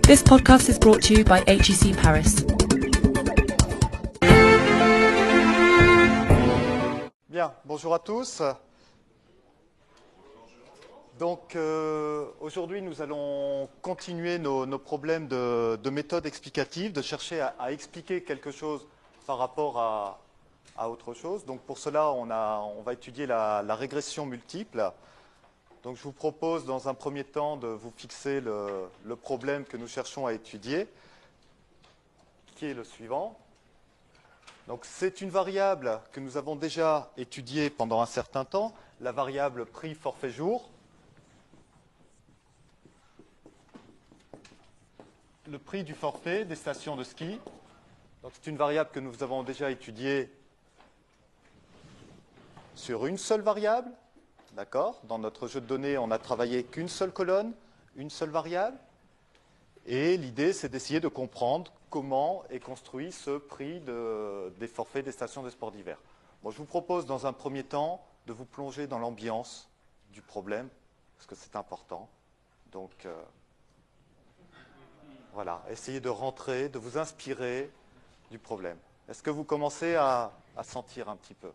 This podcast is brought to you by HEC Paris. Bien, bonjour à tous. Donc aujourd'hui nous allons continuer nos problèmes de méthode explicative, de chercher à expliquer quelque chose par rapport à autre chose. Donc pour cela on va étudier la régression multiple. Donc je vous propose dans un premier temps de vous fixer le problème que nous cherchons à étudier, qui est le suivant. Donc c'est une variable que nous avons déjà étudiée pendant un certain temps, la variable prix forfait jour. Le prix du forfait des stations de ski. Donc c'est une variable que nous avons déjà étudiée sur une seule variable. D'accord ? Dans notre jeu de données, on n'a travaillé qu'une seule colonne, une seule variable. Et l'idée, c'est d'essayer de comprendre comment est construit ce prix des forfaits des stations de sport d'hiver. Bon, je vous propose dans un premier temps de vous plonger dans l'ambiance du problème, parce que c'est important. Donc, voilà, essayez de rentrer, de vous inspirer du problème. Est-ce que vous commencez à sentir un petit peu ?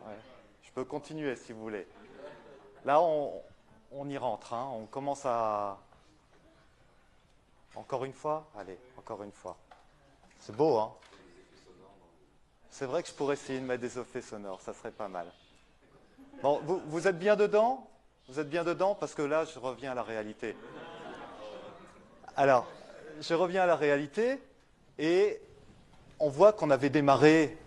Ouais. Je peux continuer si vous voulez. Là, on y rentre, hein. On commence à... Encore une fois ? Allez, encore une fois. C'est beau, hein ? C'est vrai que je pourrais essayer de mettre des effets sonores, ça serait pas mal. Bon, vous êtes bien dedans ? Vous êtes bien dedans ? Parce que là, je reviens à la réalité. Alors, je reviens à la réalité et on voit qu'on avait démarré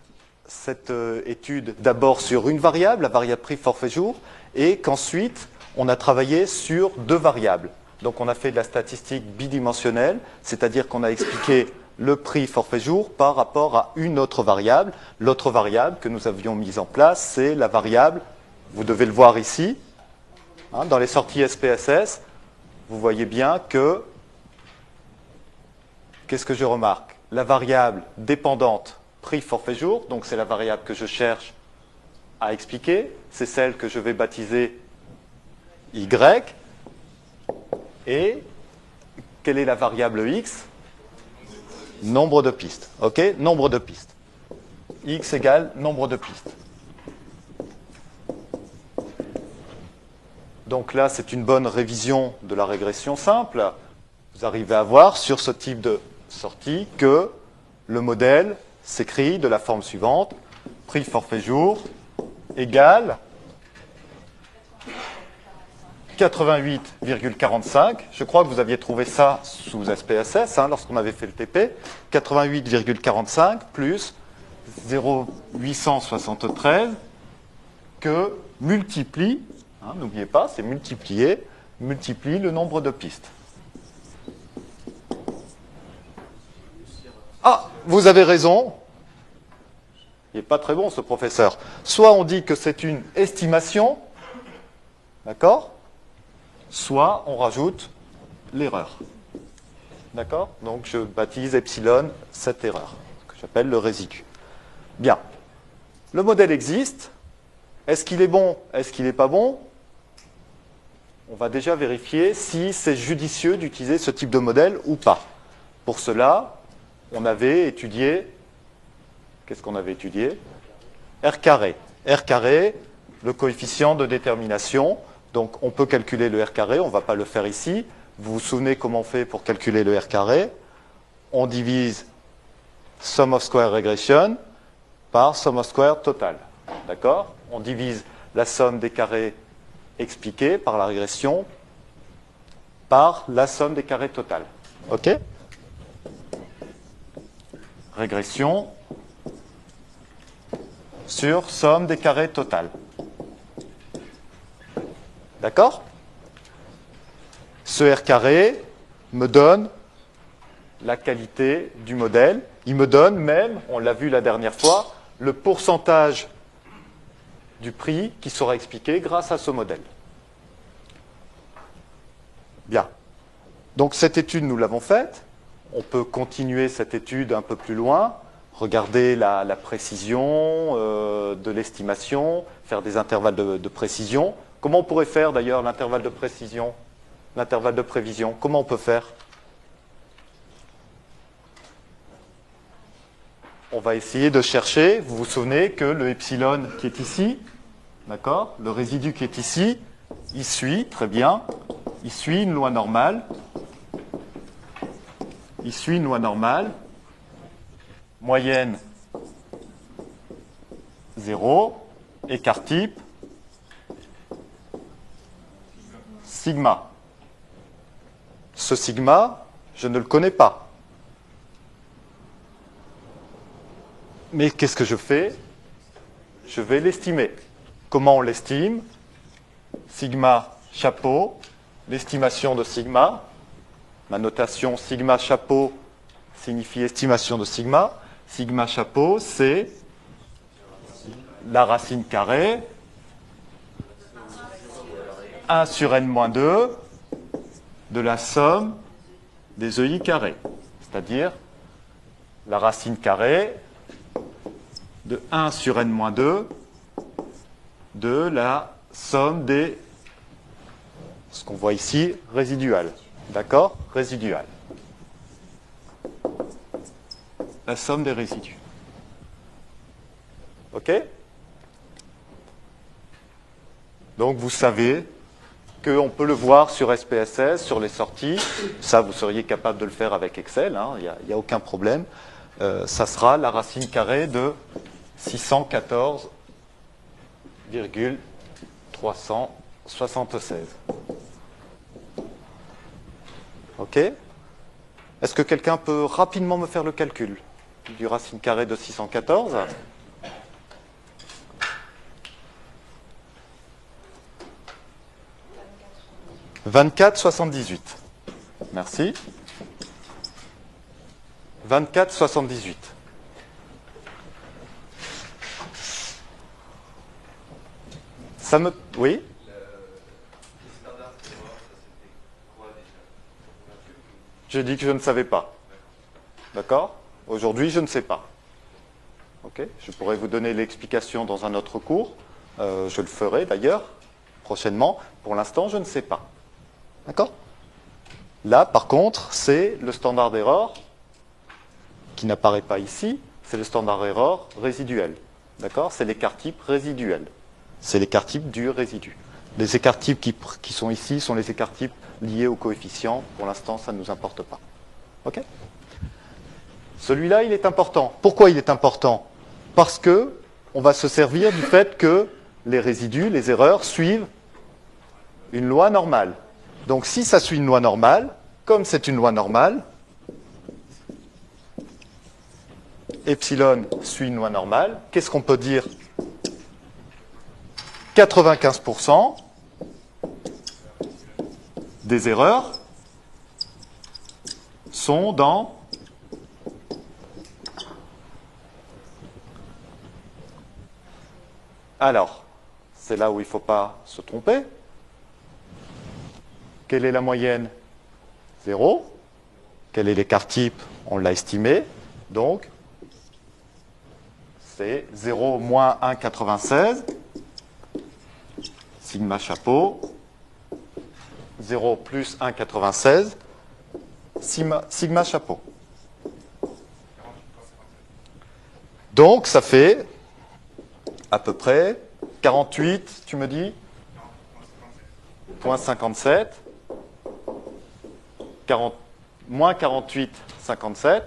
cette étude d'abord sur une variable, la variable prix forfait jour, et qu'ensuite on a travaillé sur deux variables. Donc on a fait de la statistique bidimensionnelle, c'est-à-dire qu'on a expliqué le prix forfait jour par rapport à une autre variable. L'autre variable que nous avions mise en place, c'est la variable, vous devez le voir ici, hein, dans les sorties SPSS, vous voyez bien que, qu'est-ce que je remarque ? La variable dépendante prix forfait jour, donc c'est la variable que je cherche à expliquer, c'est celle que je vais baptiser Y. Et quelle est la variable X ? Nombre de pistes. OK ? Nombre de pistes. X égale nombre de pistes. Donc là, c'est une bonne révision de la régression simple. Vous arrivez à voir sur ce type de sortie que le modèle s'écrit de la forme suivante. Prix forfait jour égale 88,45. Je crois que vous aviez trouvé ça sous SPSS, hein, lorsqu'on avait fait le TP. 88,45 plus 0,873 que multiplie, hein, n'oubliez pas, c'est multiplie le nombre de pistes. Ah, vous avez raison. Il n'est pas très bon, ce professeur. Soit on dit que c'est une estimation, d'accord ? Soit on rajoute l'erreur. D'accord ? Donc je baptise epsilon cette erreur, que j'appelle le résidu. Bien. Le modèle existe. Est-ce qu'il est bon ? Est-ce qu'il n'est pas bon ? On va déjà vérifier si c'est judicieux d'utiliser ce type de modèle ou pas. Pour cela, on avait étudié... Qu'est-ce qu'on avait étudié ? R carré. R carré, le coefficient de détermination. Donc on peut calculer le R carré, on ne va pas le faire ici. Vous vous souvenez comment on fait pour calculer le R carré ? On divise sum of square regression par sum of square total. D'accord ? On divise la somme des carrés expliqués par la régression par la somme des carrés total. OK ? Régression sur somme des carrés total. D'accord ? Ce R carré me donne la qualité du modèle. Il me donne même, on l'a vu la dernière fois, le pourcentage du prix qui sera expliqué grâce à ce modèle. Bien. Donc cette étude, nous l'avons faite. On peut continuer cette étude un peu plus loin, regarder la précision de l'estimation, faire des intervalles de précision. Comment on pourrait faire d'ailleurs l'intervalle de précision, l'intervalle de prévision? Comment on peut faire? on va essayer de chercher, vous vous souvenez que le epsilon qui est ici, d'accord, le résidu qui est ici, il suit, très bien, il suit une loi normale. Il suit une loi normale. Moyenne 0, écart type sigma. Ce sigma, je ne le connais pas. Mais qu'est-ce que je fais? Je vais l'estimer. Comment on l'estime? Sigma chapeau, l'estimation de sigma. Ma notation sigma chapeau signifie estimation de sigma. Sigma chapeau, c'est la racine carrée 1 sur n-2 de la somme des EI carrés, c'est-à-dire la racine carrée de 1 sur n-2 de la somme des, ce qu'on voit ici, résiduales. D'accord? Résiduales. La somme des résidus. OK? Donc vous savez qu'on peut le voir sur SPSS, sur les sorties. Ça, vous seriez capable de le faire avec Excel, hein, il n'y a aucun problème. Ça sera la racine carrée de 614,376. OK? Est-ce que quelqu'un peut rapidement me faire le calcul du racine carrée de 614? « 24,78. Merci. 24,78. Ça me... Oui? Je dis que je ne savais pas. D'accord? Aujourd'hui, je ne sais pas. Ok? Je pourrais vous donner l'explication dans un autre cours. Je le ferai d'ailleurs prochainement. Pour l'instant, je ne sais pas. D'accord? Là, par contre, c'est le standard d'erreur qui n'apparaît pas ici. C'est le standard d'erreur résiduel. D'accord? C'est l'écart type résiduel. C'est l'écart type du résidu. Les écarts types qui sont ici sont les écarts types liés au coefficient. Pour l'instant, ça ne nous importe pas. OK? Celui-là, il est important. Pourquoi il est important? Parce que on va se servir du fait que les résidus, les erreurs, suivent une loi normale. Donc si ça suit une loi normale, comme c'est une loi normale, epsilon suit une loi normale, qu'est-ce qu'on peut dire? 95% des erreurs sont dans alors, c'est là où il ne faut pas se tromper. Quelle est la moyenne? 0. Quel est l'écart type? On l'a estimé. Donc, c'est 0 moins 1,96. Sigma chapeau. 0 plus 1,96. Sigma chapeau. Donc, ça fait à peu près 48, tu me dis? .57. Moins 48,57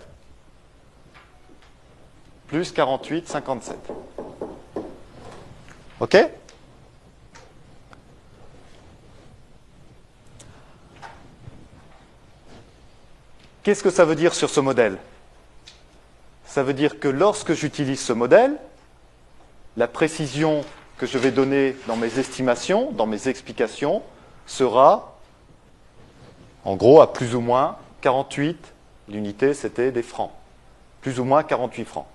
plus 48,57. OK? Qu'est-ce que ça veut dire sur ce modèle? Ça veut dire que lorsque j'utilise ce modèle, la précision que je vais donner dans mes estimations, dans mes explications, sera en gros à plus ou moins 48, l'unité c'était des francs, plus ou moins 48 francs.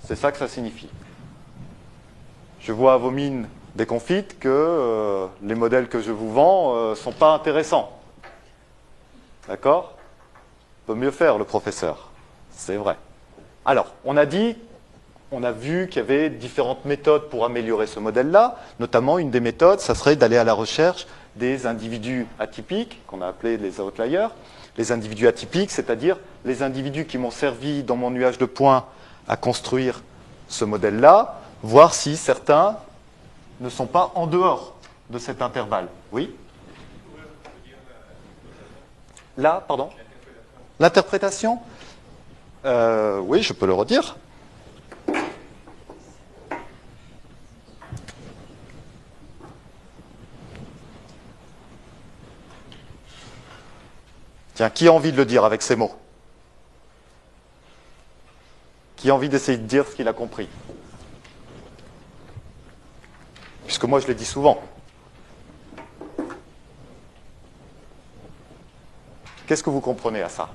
C'est ça que ça signifie. Je vois à vos mines déconfites que les modèles que je vous vends ne sont pas intéressants. D'accord? Peut mieux faire le professeur, c'est vrai. Alors, on a vu qu'il y avait différentes méthodes pour améliorer ce modèle-là. Notamment, une des méthodes, ça serait d'aller à la recherche des individus atypiques, qu'on a appelés les outliers. Les individus atypiques, c'est-à-dire les individus qui m'ont servi dans mon nuage de points à construire ce modèle-là, voir si certains ne sont pas en dehors de cet intervalle. Oui? Là, pardon? L'interprétation? Oui, je peux le redire. Tiens, qui a envie de le dire avec ces mots? Qui a envie d'essayer de dire ce qu'il a compris? Puisque moi, je le dis souvent. Qu'est-ce que vous comprenez à ça?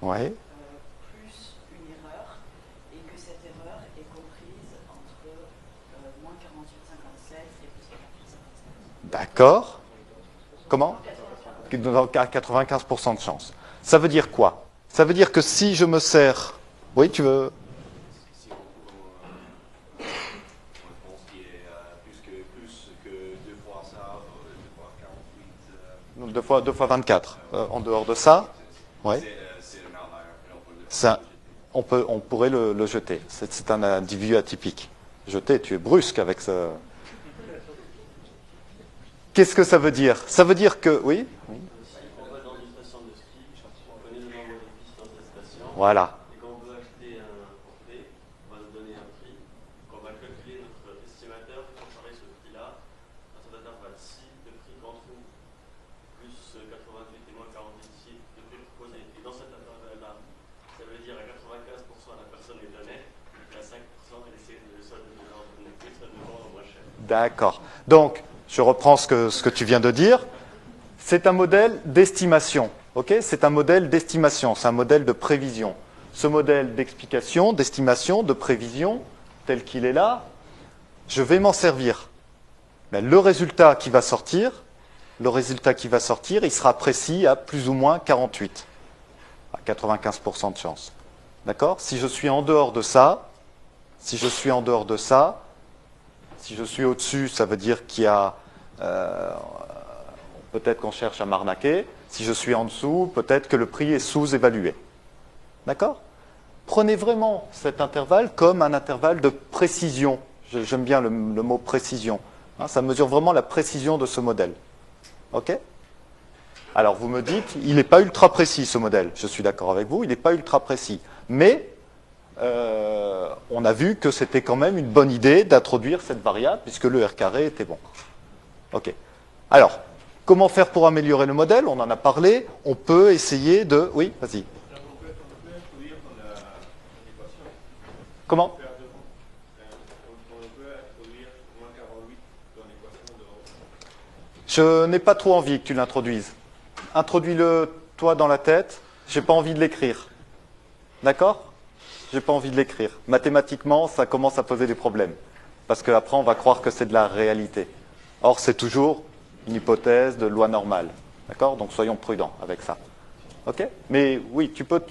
Ouais. Plus une erreur, et que cette erreur est comprise entre moins 48,57 et plus 48,57. D'accord. Comment? À 95% de chance. Ça veut dire quoi? Ça veut dire que si je me sers... Oui, tu veux... Si on pense qu'il est plus que 2 fois ça, 2 fois 48... Donc 2 fois 24. En dehors de ça, ouais. Ça, on pourrait le jeter. C'est un individu atypique. Jeter, tu es brusque avec ce... Qu'est-ce que ça veut dire? Ça veut dire que... Oui? Voilà. Et quand on veut acheter un forfait, on va nous donner un prix. Quand on va calculer notre estimateur, pour changer ce prix-là, notre intervalle ci, le prix qu'on trouve, plus 88 et moins 48 ici, le prix proposé. Et dans cet intervalle-là, ça veut dire à 95% la personne est donnée, et à 5% elle essaie de soit de donner plus, soit de vendre moins cher. D'accord. Donc, je reprends ce que tu viens de dire. C'est un modèle d'estimation. Okay, c'est un modèle d'estimation, c'est un modèle de prévision. Ce modèle d'explication, d'estimation, de prévision, tel qu'il est là, je vais m'en servir. Mais le résultat qui va sortir, il sera précis à plus ou moins 48, à 95% de chance. D'accord? Si je suis en dehors de ça, si je suis au-dessus, ça veut dire qu'il y a... peut-être qu'on cherche à m'arnaquer. Si je suis en dessous, peut-être que le prix est sous-évalué. D'accord? Prenez vraiment cet intervalle comme un intervalle de précision. J'aime bien le mot précision. Hein, ça mesure vraiment la précision de ce modèle. OK? Alors vous me dites, il n'est pas ultra précis ce modèle. Je suis d'accord avec vous, il n'est pas ultra précis. Mais on a vu que c'était quand même une bonne idée d'introduire cette variable puisque le R carré était bon. OK. Alors, comment faire pour améliorer le modèle? On en a parlé. On peut essayer de... Oui, vas-y. On peut introduire dans l'équation. Comment? On peut introduire moins 48 dans l'équation de haut. Je n'ai pas trop envie que tu l'introduises. Introduis-le toi dans la tête. J'ai pas envie de l'écrire. D'accord? J'ai pas envie de l'écrire. Mathématiquement, ça commence à poser des problèmes. Parce qu'après, on va croire que c'est de la réalité. Or, c'est toujours une hypothèse de loi normale. D'accord? Donc, soyons prudents avec ça. OK? Mais oui, tu peux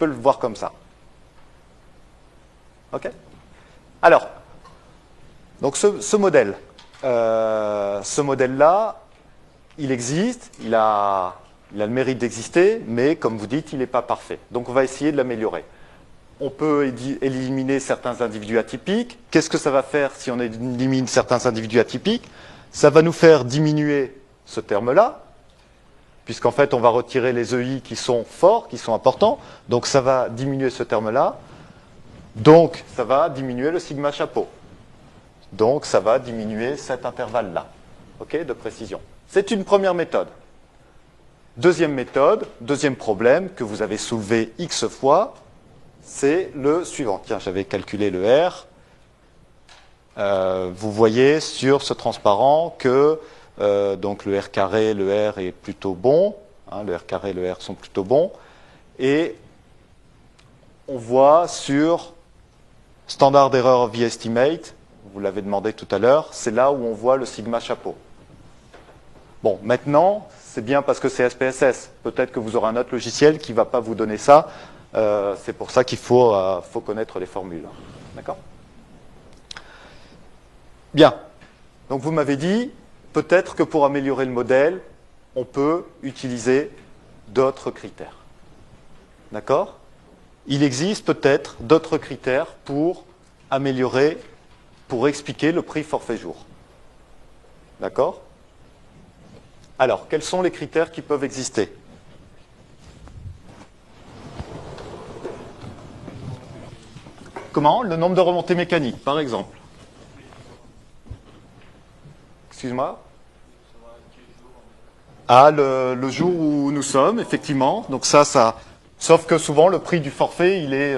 le voir comme ça. OK? Alors, donc ce modèle-là, il existe, il a le mérite d'exister, mais comme vous dites, il n'est pas parfait. Donc, on va essayer de l'améliorer. On peut éliminer certains individus atypiques. Qu'est-ce que ça va faire si on élimine certains individus atypiques? Ça va nous faire diminuer ce terme-là, puisqu'en fait, on va retirer les EI qui sont forts, qui sont importants. Donc, ça va diminuer ce terme-là. Donc, ça va diminuer le sigma chapeau. Donc, ça va diminuer cet intervalle-là, OK, de précision. C'est une première méthode. Deuxième méthode, deuxième problème que vous avez soulevé X fois, c'est le suivant. Tiens, j'avais calculé le R. Vous voyez sur ce transparent que donc le R carré, le R est plutôt bon. Hein, le R carré et le R sont plutôt bons. Et on voit sur Standard Error V-Estimate, vous l'avez demandé tout à l'heure, c'est là où on voit le sigma chapeau. Bon, maintenant, c'est bien parce que c'est SPSS. Peut-être que vous aurez un autre logiciel qui ne va pas vous donner ça. C'est pour ça qu'il faut connaître les formules. D'accord ? Bien. Donc vous m'avez dit, peut-être que pour améliorer le modèle, on peut utiliser d'autres critères. D'accord ? Il existe peut-être d'autres critères pour améliorer, pour expliquer le prix forfait jour. D'accord ? Alors, quels sont les critères qui peuvent exister ? Comment ? Le nombre de remontées mécaniques, par exemple. Excuse-moi ? Ah, le jour où nous sommes, effectivement. Donc ça... Sauf que souvent, le prix du forfait, il est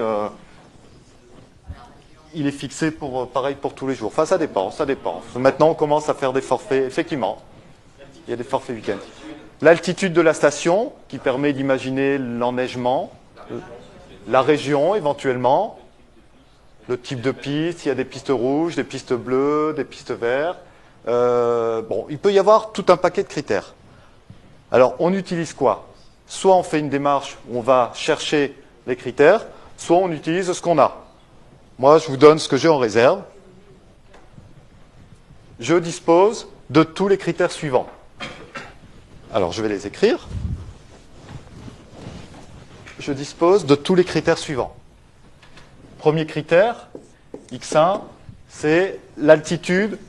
fixé pareil pour tous les jours. Enfin, ça dépend. Maintenant, on commence à faire des forfaits. Effectivement, il y a des forfaits week-end. L'altitude de la station, qui permet d'imaginer l'enneigement. La région, éventuellement. Le type de piste. Il y a des pistes rouges, des pistes bleues, des pistes vertes. Bon, il peut y avoir tout un paquet de critères. Alors, on utilise quoi ? Soit on fait une démarche où on va chercher les critères, soit on utilise ce qu'on a. Moi, je vous donne ce que j'ai en réserve. Je dispose de tous les critères suivants. Alors, je vais les écrire. Je dispose de tous les critères suivants. Premier critère, X1, c'est l'altitude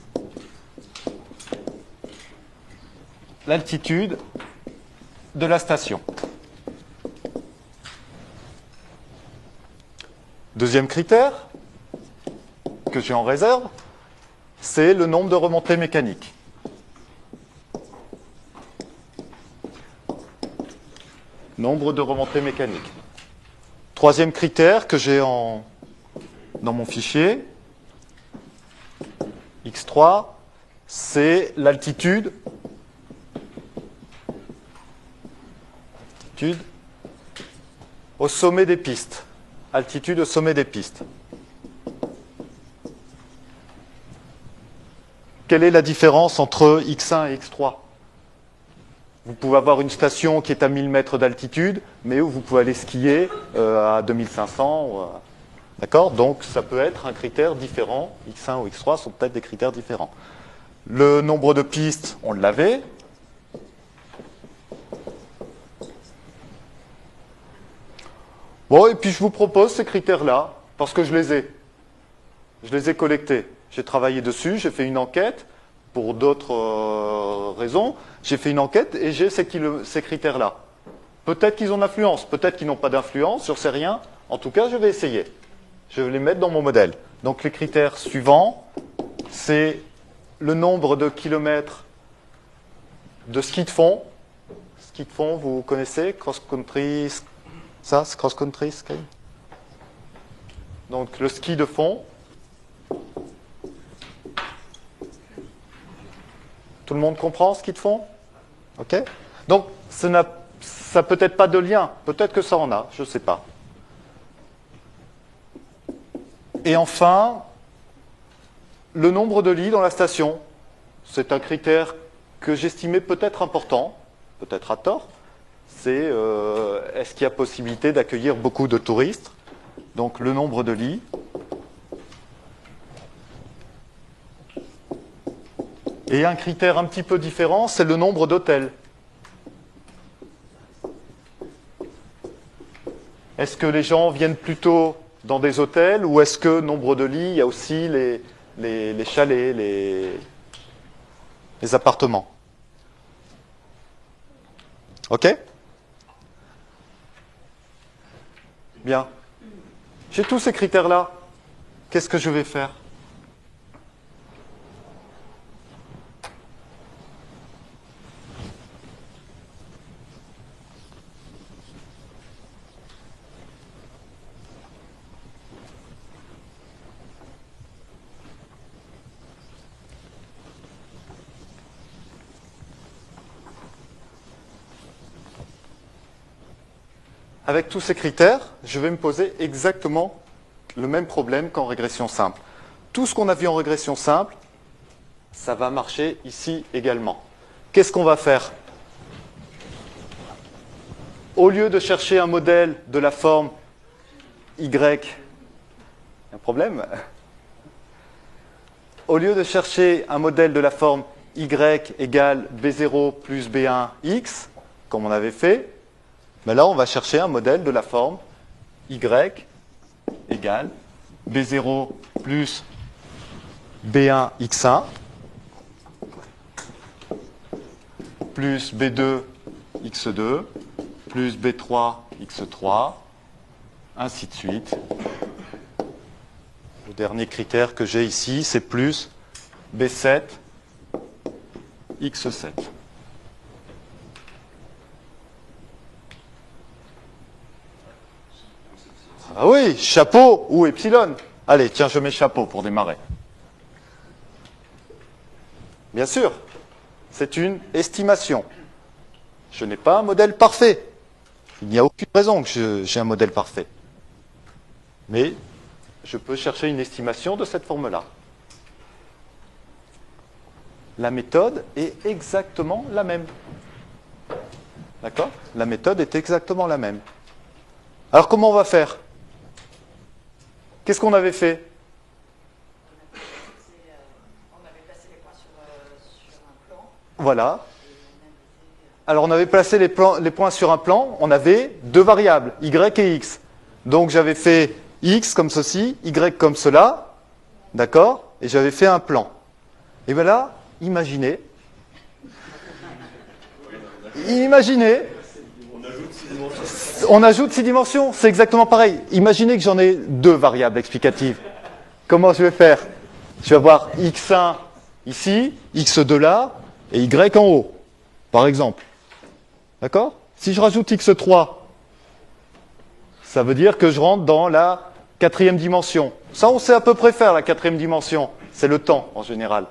de la station. Deuxième critère que j'ai en réserve, c'est le nombre de remontées mécaniques. Nombre de remontées mécaniques. Troisième critère que j'ai dans mon fichier, X3, c'est l'altitude au sommet des pistes. Altitude au sommet des pistes. Quelle est la différence entre X1 et X3 ? Vous pouvez avoir une station qui est à 1000 mètres d'altitude, mais où vous pouvez aller skier à 2500. D'accord ? Donc ça peut être un critère différent. X1 ou X3 sont peut-être des critères différents. Le nombre de pistes, on l'avait. Bon, et puis je vous propose ces critères-là, parce que je les ai. Je les ai collectés. J'ai travaillé dessus, j'ai fait une enquête, pour d'autres raisons. J'ai fait une enquête et j'ai ces critères-là. Peut-être qu'ils ont de l'influence, peut-être qu'ils n'ont pas d'influence, je ne sais rien. En tout cas, je vais essayer. Je vais les mettre dans mon modèle. Donc les critères suivants, c'est le nombre de kilomètres de ski de fond. Ski de fond, vous connaissez, cross-country. Ça, c'est cross-country ski. Donc le ski de fond. Tout le monde comprend ski de fond ? Ok ? Donc ça peut-être pas de lien. Peut-être que ça en a, je ne sais pas. Et enfin, le nombre de lits dans la station. C'est un critère que j'estimais peut-être important, peut-être à tort. C'est est-ce qu'il y a possibilité d'accueillir beaucoup de touristes ? Donc le nombre de lits. Et un critère un petit peu différent, c'est le nombre d'hôtels. Est-ce que les gens viennent plutôt dans des hôtels ou est-ce que nombre de lits, il y a aussi les chalets, les appartements ? Ok ? Bien. J'ai tous ces critères-là. Qu'est-ce que je vais faire ? Avec tous ces critères, je vais me poser exactement le même problème qu'en régression simple. Tout ce qu'on a vu en régression simple, ça va marcher ici également. Qu'est-ce qu'on va faire? Au lieu de chercher un modèle de la forme Y, un problème? Au lieu de chercher un modèle de la forme Y égale B0 plus B1 X, comme on avait fait, mais là on va chercher un modèle de la forme Y égale B0 plus B1 X1 plus B2 X2 plus B3 X3, ainsi de suite. Le dernier critère que j'ai ici, c'est plus B7 X7. Ah oui, chapeau ou epsilon. Allez, tiens, je mets chapeau pour démarrer. Bien sûr, c'est une estimation. Je n'ai pas un modèle parfait. Il n'y a aucune raison que j'ai un modèle parfait. Mais je peux chercher une estimation de cette forme-là. La méthode est exactement la même. D'accord? La méthode est exactement la même. Alors comment on va faire? Qu'est-ce qu'on avait fait? On avait placé les points sur un plan. Voilà. Alors on avait placé les points sur un plan, on avait deux variables, y et x. Donc j'avais fait x comme ceci, y comme cela, d'accord? Et j'avais fait un plan. Et bien là, imaginez, on ajoute 6 dimensions, c'est exactement pareil. Imaginez que j'en ai deux variables explicatives. Comment je vais faire? Je vais avoir x1 ici, x2 là, et y en haut, par exemple. D'accord? Si je rajoute x3, ça veut dire que je rentre dans la 4e dimension. Ça, on sait à peu près faire, la 4e dimension. C'est le temps, en général.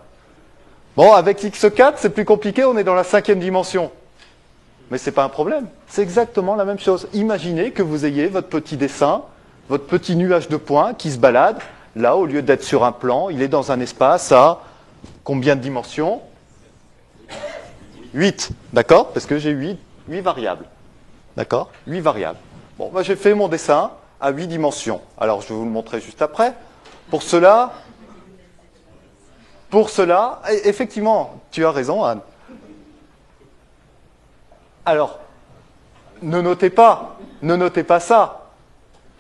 Bon, avec x4, c'est plus compliqué, on est dans la 5e dimension. Mais ce n'est pas un problème. C'est exactement la même chose. Imaginez que vous ayez votre petit dessin, votre petit nuage de points qui se balade. Là, au lieu d'être sur un plan, il est dans un espace à combien de dimensions? 8, d'accord? Parce que j'ai 8 variables. D'accord? 8 variables. Bon, ben, j'ai fait mon dessin à 8 dimensions. Alors, je vais vous le montrer juste après. Pour cela, effectivement, tu as raison, Anne. Alors, ne notez pas ça.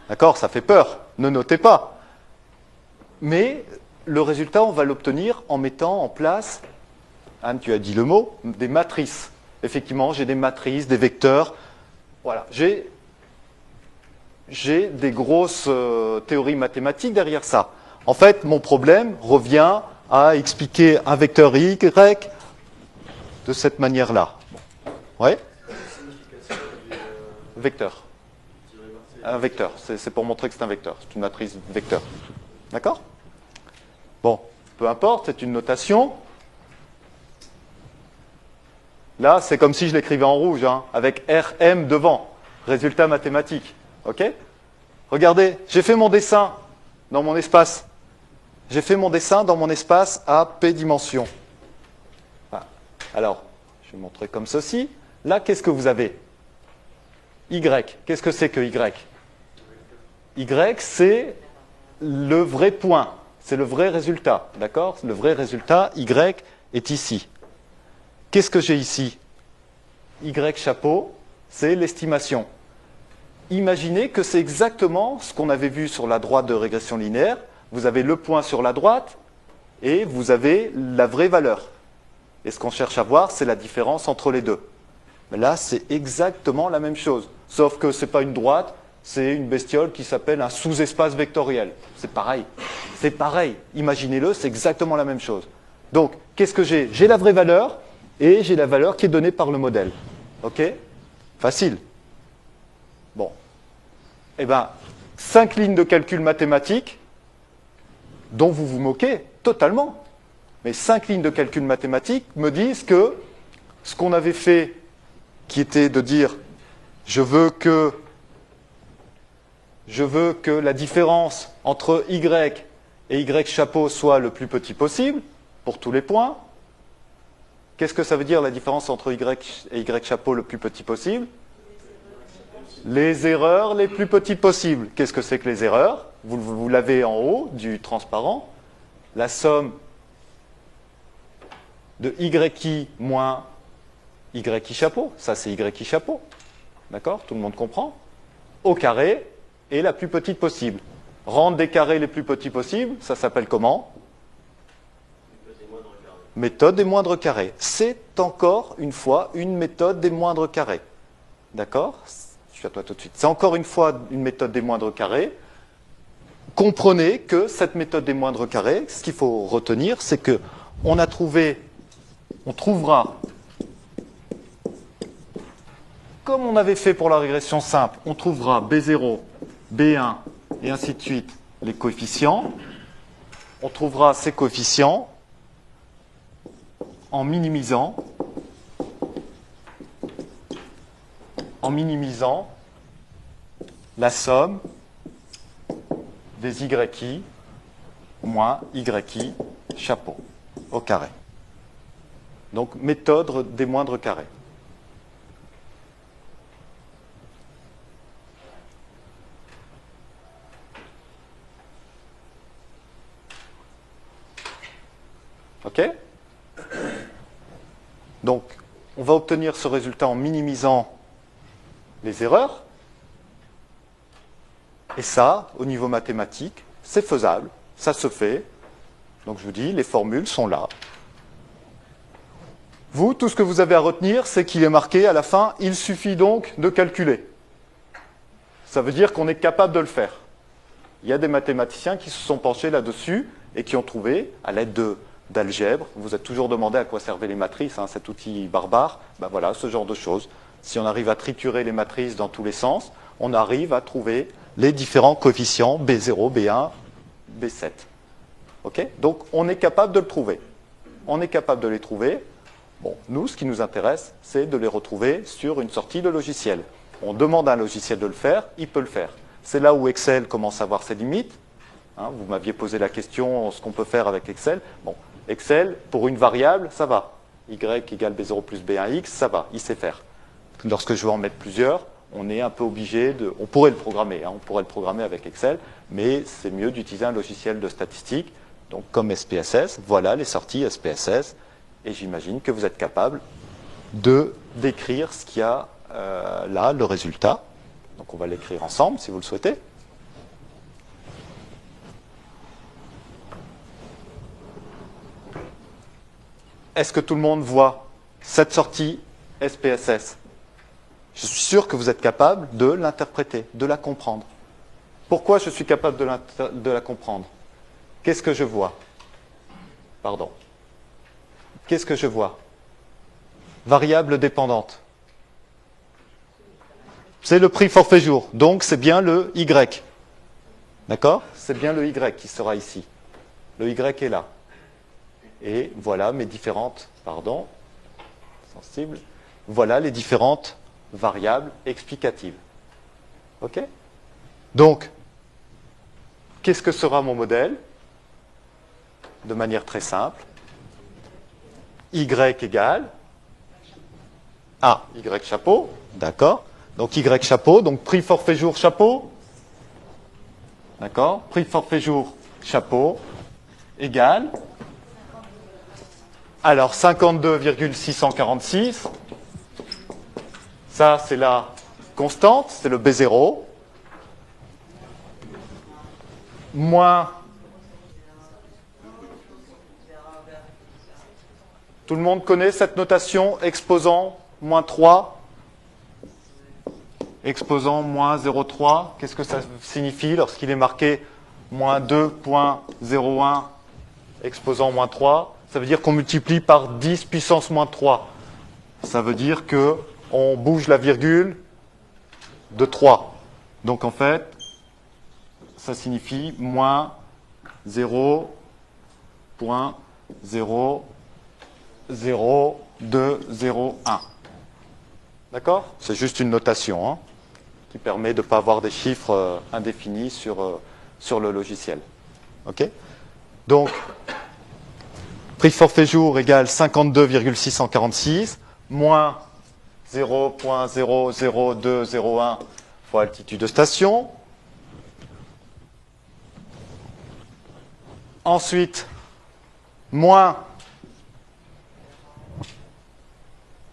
D'accord? Ça fait peur. Ne notez pas. Mais le résultat, on va l'obtenir en mettant en place, Anne, tu as dit le mot, des matrices. Effectivement, j'ai des matrices, des vecteurs. Voilà, j'ai des grosses théories mathématiques derrière ça. En fait, mon problème revient à expliquer un vecteur y de cette manière-là. Ouais? Vecteur. Un vecteur. C'est pour montrer que c'est un vecteur. C'est une matrice vecteur. D'accord? Bon, peu importe, c'est une notation. Là, c'est comme si je l'écrivais en rouge, hein, avec RM devant. Résultat mathématique. OK? Regardez, j'ai fait mon dessin dans mon espace. J'ai fait mon dessin dans mon espace à P dimensions. Voilà. Alors, je vais montrer comme ceci. Là, qu'est-ce que vous avez? Y. Qu'est-ce que c'est que Y? Y, c'est le vrai point. C'est le vrai résultat. D'accord? Le vrai résultat, Y, est ici. Qu'est-ce que j'ai ici? Y chapeau, c'est l'estimation. Imaginez que c'est exactement ce qu'on avait vu sur la droite de régression linéaire. Vous avez le point sur la droite et vous avez la vraie valeur. Et ce qu'on cherche à voir, c'est la différence entre les deux. Mais là, c'est exactement la même chose. Sauf que ce n'est pas une droite, c'est une bestiole qui s'appelle un sous-espace vectoriel. C'est pareil. C'est pareil. Imaginez-le, c'est exactement la même chose. Donc, qu'est-ce que j'ai? J'ai la vraie valeur et j'ai la valeur qui est donnée par le modèle. OK? Facile. Bon. Eh bien, 5 lignes de calcul mathématique dont vous vous moquez totalement. Mais 5 lignes de calcul mathématique me disent que ce qu'on avait fait, qui était de dire je veux je veux que la différence entre y et y chapeau soit le plus petit possible, pour tous les points. Qu'est-ce que ça veut dire la différence entre y et y chapeau le plus petit possible? Les erreurs les plus petites possibles. Qu'est-ce que c'est que les erreurs? Vous l'avez en haut du transparent. La somme de yi moins yi chapeau, ça c'est y chapeau. D'accord? Tout le monde comprend? Au carré est la plus petite possible. Rendre des carrés les plus petits possibles, ça s'appelle comment? Méthode des moindres carrés. C'est encore une fois une méthode des moindres carrés. D'accord? Je suis à toi tout de suite. C'est encore une fois une méthode des moindres carrés. Comprenez que cette méthode des moindres carrés, ce qu'il faut retenir, c'est que on trouvera, comme on avait fait pour la régression simple, on trouvera B0, B1 et ainsi de suite les coefficients. On trouvera ces coefficients en minimisant la somme des yi moins yi chapeau au carré. Donc méthode des moindres carrés. OK? Donc, on va obtenir ce résultat en minimisant les erreurs. Et ça, au niveau mathématique, c'est faisable, ça se fait. Donc je vous dis, les formules sont là. Vous, tout ce que vous avez à retenir, c'est qu'il est marqué à la fin, il suffit donc de calculer. Ça veut dire qu'on est capable de le faire. Il y a des mathématiciens qui se sont penchés là-dessus et qui ont trouvé, à l'aide d'algèbre, vous êtes toujours demandé à quoi servaient les matrices, hein, cet outil barbare, ben voilà, ce genre de choses. Si on arrive à triturer les matrices dans tous les sens, on arrive à trouver les différents coefficients B0, B1, B7. Okay? Donc on est capable de le trouver. On est capable de les trouver. Bon, nous, ce qui nous intéresse, c'est de les retrouver sur une sortie de logiciel. On demande à un logiciel de le faire, il peut le faire. C'est là où Excel commence à avoir ses limites. Hein, vous m'aviez posé la question, ce qu'on peut faire avec Excel. Bon, Excel, pour une variable, ça va. Y égale B0 plus B1x, ça va, il sait faire. Lorsque je veux en mettre plusieurs, on est un peu obligé de... On pourrait le programmer, hein, on pourrait le programmer avec Excel, mais c'est mieux d'utiliser un logiciel de statistique, donc comme SPSS. Voilà les sorties SPSS, et j'imagine que vous êtes capable de décrire ce qu'il y a là, le résultat. Donc on va l'écrire ensemble, si vous le souhaitez. Est-ce que tout le monde voit cette sortie SPSS? Je suis sûr que vous êtes capable de l'interpréter, de la comprendre. Pourquoi je suis capable de la comprendre? Qu'est-ce que je vois? Pardon. Qu'est-ce que je vois? Variable dépendante. C'est le prix forfait jour, donc c'est bien le Y. D'accord? C'est bien le Y qui sera ici. Le Y est là. Et voilà mes différentes, pardon, sensible, voilà les différentes variables explicatives. OK? Donc, qu'est-ce que sera mon modèle? De manière très simple. Y égale Y chapeau, d'accord? Donc Y chapeau, donc prix forfait jour chapeau. D'accord? Prix forfait jour chapeau égale. Alors 52,646. Ça, c'est la constante, c'est le B0. Moins. Tout le monde connaît cette notation exposant moins 3, exposant moins 0,3. Qu'est-ce que ça signifie lorsqu'il est marqué moins 2,01 exposant moins 3? Ça veut dire qu'on multiplie par 10 puissance moins 3. Ça veut dire qu'on bouge la virgule de 3. Donc en fait, ça signifie moins 0,00201. D'accord? C'est juste une notation. Hein. qui permet de ne pas avoir des chiffres indéfinis sur le logiciel. OK? Donc, prix forfait jour égale 52,646 moins 0,00201 fois altitude de station. Ensuite, moins,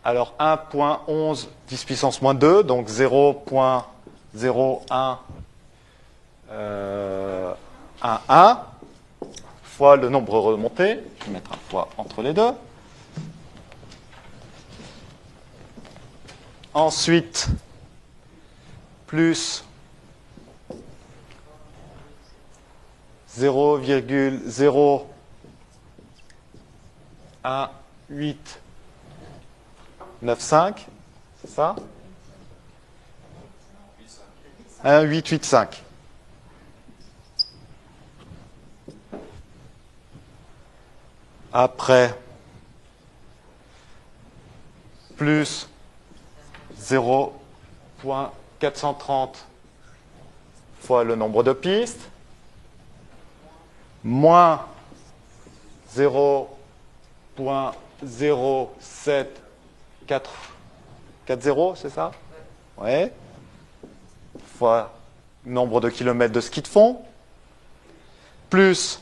alors 1,11 10 puissance moins 2, donc 0,0111 fois le nombre remonté. Je vais mettre un fois entre les deux. Ensuite, plus 0,01895, c'est ça? 1885. Après, plus 0,430 fois le nombre de pistes, moins 0,07440, c'est ça? Ouais. Fois nombre de kilomètres de ski de fond, plus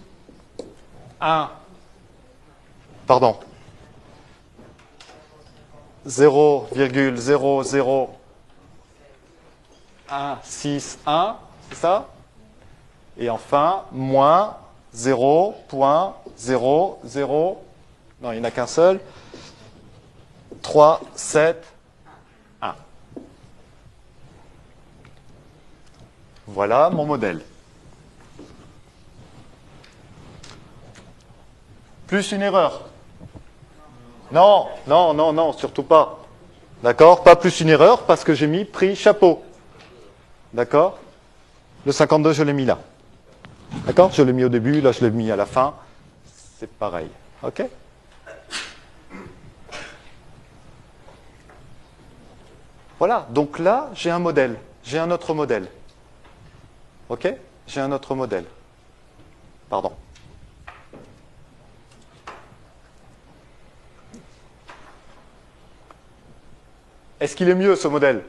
0,00161, c'est ça? Et enfin, moins 0,00, non, il n'y en a qu'un seul, 371. Voilà mon modèle. Plus une erreur. Non, non, non, non, surtout pas. D'accord? Pas plus une erreur parce que j'ai mis prix chapeau. D'accord? Le 52, je l'ai mis là. D'accord? Je l'ai mis au début, là je l'ai mis à la fin. C'est pareil. OK? Voilà, donc là, j'ai un modèle. J'ai un autre modèle. OK? J'ai un autre modèle. Pardon. Est-ce qu'il est mieux, ce modèle?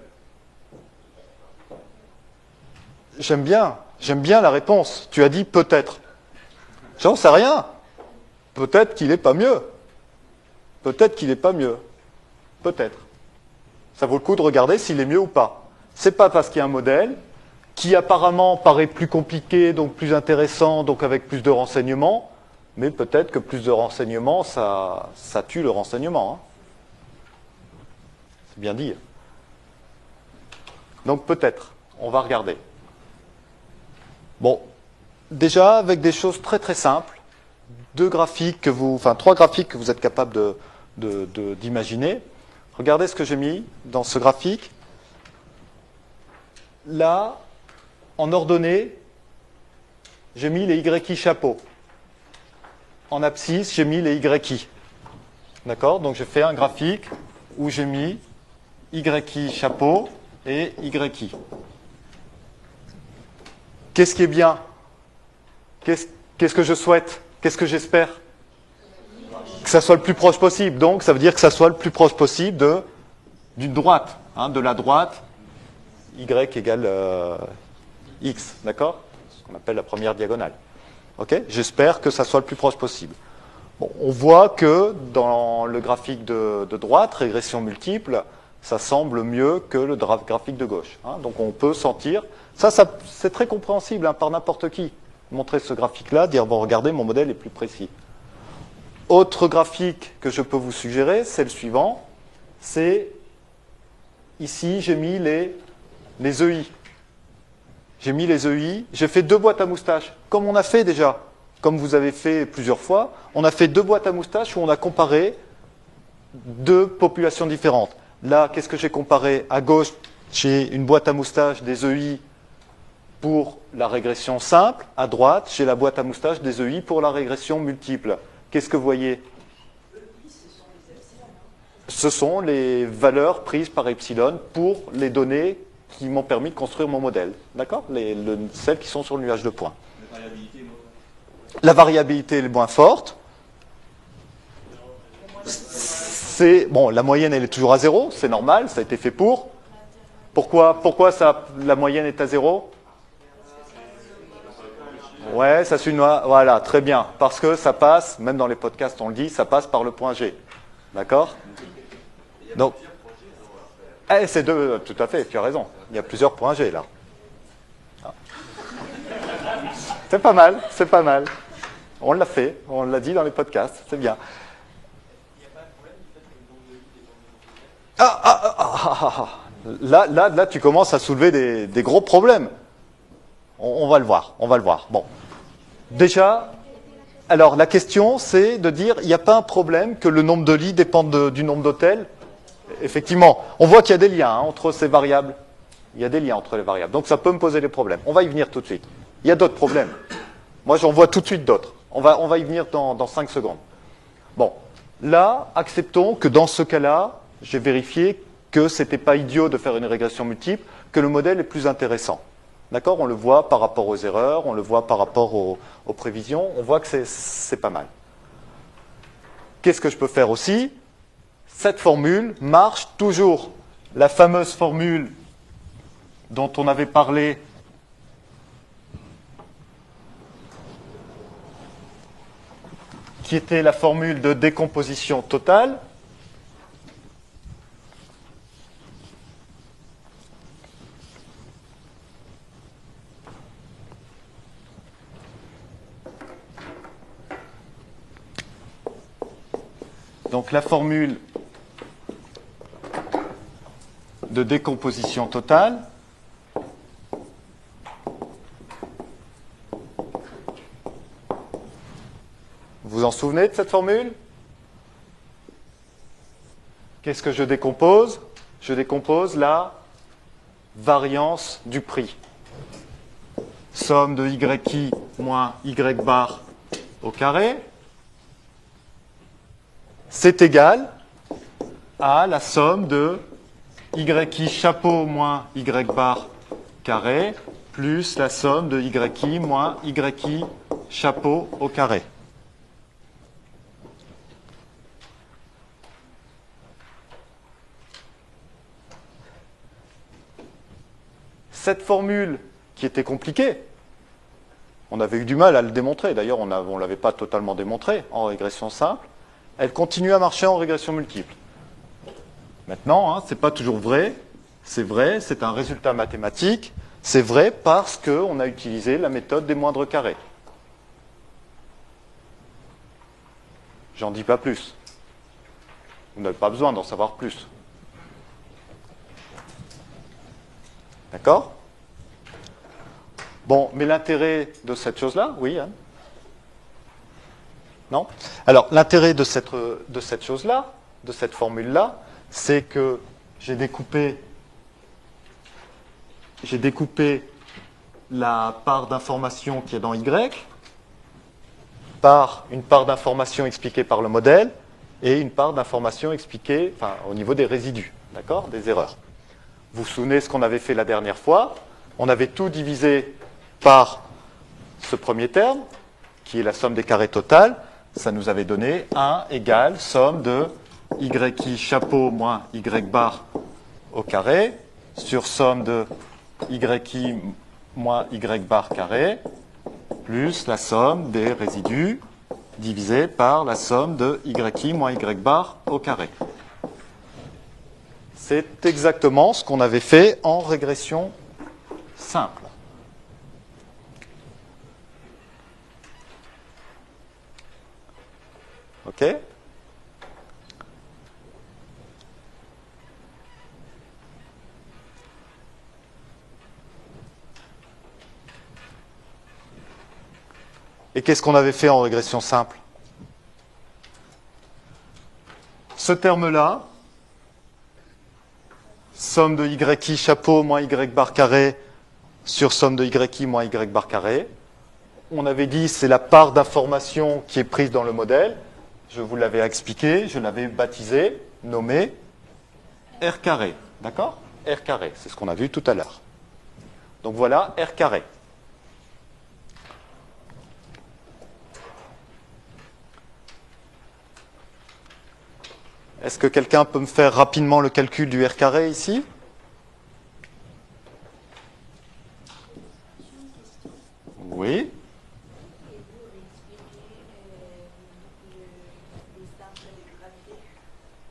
J'aime bien la réponse. Tu as dit peut-être. J'en sais rien. Peut-être qu'il n'est pas mieux. Peut-être qu'il n'est pas mieux. Peut-être. Ça vaut le coup de regarder s'il est mieux ou pas. C'est pas parce qu'il y a un modèle qui apparemment paraît plus compliqué, donc plus intéressant, donc avec plus de renseignements, mais peut-être que plus de renseignements, ça tue le renseignement. Hein. C'est bien dit. Donc peut-être, on va regarder. Bon, déjà avec des choses très très simples, trois graphiques que vous êtes capable d'imaginer. Regardez ce que j'ai mis dans ce graphique. Là, en ordonnée, j'ai mis les YI chapeaux. En abscisse, j'ai mis les YI. D'accord? Donc j'ai fait un graphique où j'ai mis YI chapeau et YI. Qu'est-ce qui est bien? Qu'est-ce que je souhaite? Qu'est-ce que j'espère? Que ça soit le plus proche possible. Donc ça veut dire que ça soit le plus proche possible d'une droite. Hein, de la droite, Y égale X. D'accord? Ce qu'on appelle la première diagonale. Ok? J'espère que ça soit le plus proche possible. Bon, on voit que dans le graphique de droite, régression multiple, ça semble mieux que le graphique de gauche. Hein. Donc on peut sentir... Ça c'est très compréhensible hein, par n'importe qui. Montrer ce graphique-là, dire, bon, regardez, mon modèle est plus précis. Autre graphique que je peux vous suggérer, c'est le suivant. C'est, ici, j'ai mis les EI. J'ai mis les EI. J'ai fait deux boîtes à moustaches, comme on a fait déjà, comme vous avez fait plusieurs fois. On a fait deux boîtes à moustaches où on a comparé deux populations différentes. Là, qu'est-ce que j'ai comparé? À gauche, j'ai une boîte à moustaches des EI pour la régression simple. À droite, j'ai la boîte à moustaches des EI pour la régression multiple. Qu'est-ce que vous voyez? Ce sont les valeurs prises par epsilon pour les données qui m'ont permis de construire mon modèle. D'accord? Celles qui sont sur le nuage de points. La variabilité est le moins forte. Bon, la moyenne, elle est toujours à 0, c'est normal, ça a été fait pour. Pourquoi la moyenne est à 0? Ouais, ça suit une loi. Voilà, très bien. Parce que ça passe, même dans les podcasts on le dit, ça passe par le point G. D'accord? Donc, c'est deux, tout à fait, tu as raison. Il y a plusieurs points G là. C'est pas mal, c'est pas mal. On l'a fait, on l'a dit dans les podcasts, c'est bien. Là, tu commences à soulever des gros problèmes. On va le voir, on va le voir. Bon. Déjà, alors la question, c'est de dire, il n'y a pas un problème que le nombre de lits dépende du nombre d'hôtels. Effectivement, on voit qu'il y a des liens entre ces variables. Il y a des liens entre les variables. Donc ça peut me poser des problèmes. On va y venir tout de suite. Il y a d'autres problèmes. Moi, j'en vois tout de suite d'autres. On va y venir dans 5 secondes. Bon, là, acceptons que dans ce cas-là, j'ai vérifié que ce n'était pas idiot de faire une régression multiple, que le modèle est plus intéressant. D'accord? On le voit par rapport aux erreurs, on le voit par rapport aux prévisions, on voit que c'est pas mal. Qu'est-ce que je peux faire aussi? Cette formule marche toujours. La fameuse formule dont on avait parlé qui était la formule de décomposition totale. Donc la formule de décomposition totale vous en souvenez de cette formule? Qu'est-ce que je décompose? Je décompose la variance du prix. Somme de YI moins Y bar au carré, c'est égal à la somme de YI chapeau moins Y bar carré plus la somme de YI moins YI chapeau au carré. Cette formule qui était compliquée, on avait eu du mal à le démontrer, d'ailleurs on ne l'avait pas totalement démontré en régression simple, elle continue à marcher en régression multiple. Maintenant, ce n'est pas toujours vrai, c'est un résultat mathématique, c'est vrai parce qu'on a utilisé la méthode des moindres carrés. J'en dis pas plus. Vous n'avez pas besoin d'en savoir plus. D'accord? Bon, mais l'intérêt de cette chose-là, oui, Anne? Non? Alors, l'intérêt de cette chose-là, de cette formule-là, c'est que j'ai découpé la part d'information qui est dans Y par une part d'information expliquée par le modèle et une part d'information expliquée au niveau des résidus, d'accord, des erreurs. Vous vous souvenez ce qu'on avait fait la dernière fois? On avait tout divisé par ce premier terme, qui est la somme des carrés totales. Ça nous avait donné 1 égale somme de YI chapeau moins Y bar au carré sur somme de YI moins Y bar carré plus la somme des résidus divisé par la somme de YI moins Y bar au carré. C'est exactement ce qu'on avait fait en régression simple. OK? Et qu'est-ce qu'on avait fait en régression simple? Ce terme-là, somme de YI chapeau moins Y bar carré sur somme de YI moins Y bar carré. On avait dit c'est la part d'information qui est prise dans le modèle. Je vous l'avais expliqué, je l'avais baptisé, nommé R carré. D'accord? R carré. C'est ce qu'on a vu tout à l'heure. Donc voilà R carré. Est-ce que quelqu'un peut me faire rapidement le calcul du R carré ici? Oui.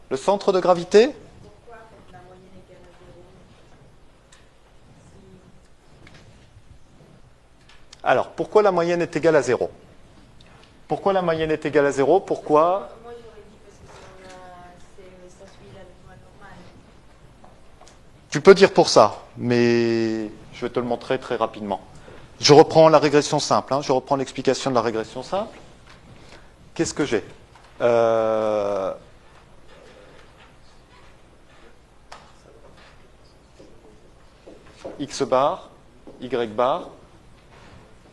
Le centre de gravité? Pourquoi la moyenne égale à 0? Alors, pourquoi la moyenne est égale à 0? Pourquoi la moyenne est égale à 0? Pourquoi? Moi j'aurais dit parce que ça suit la loi normale. Tu peux dire pour ça, mais je vais te le montrer très rapidement. Je reprends la régression simple, je reprends l'explication de la régression simple. Qu'est-ce que j'ai? X bar, Y bar,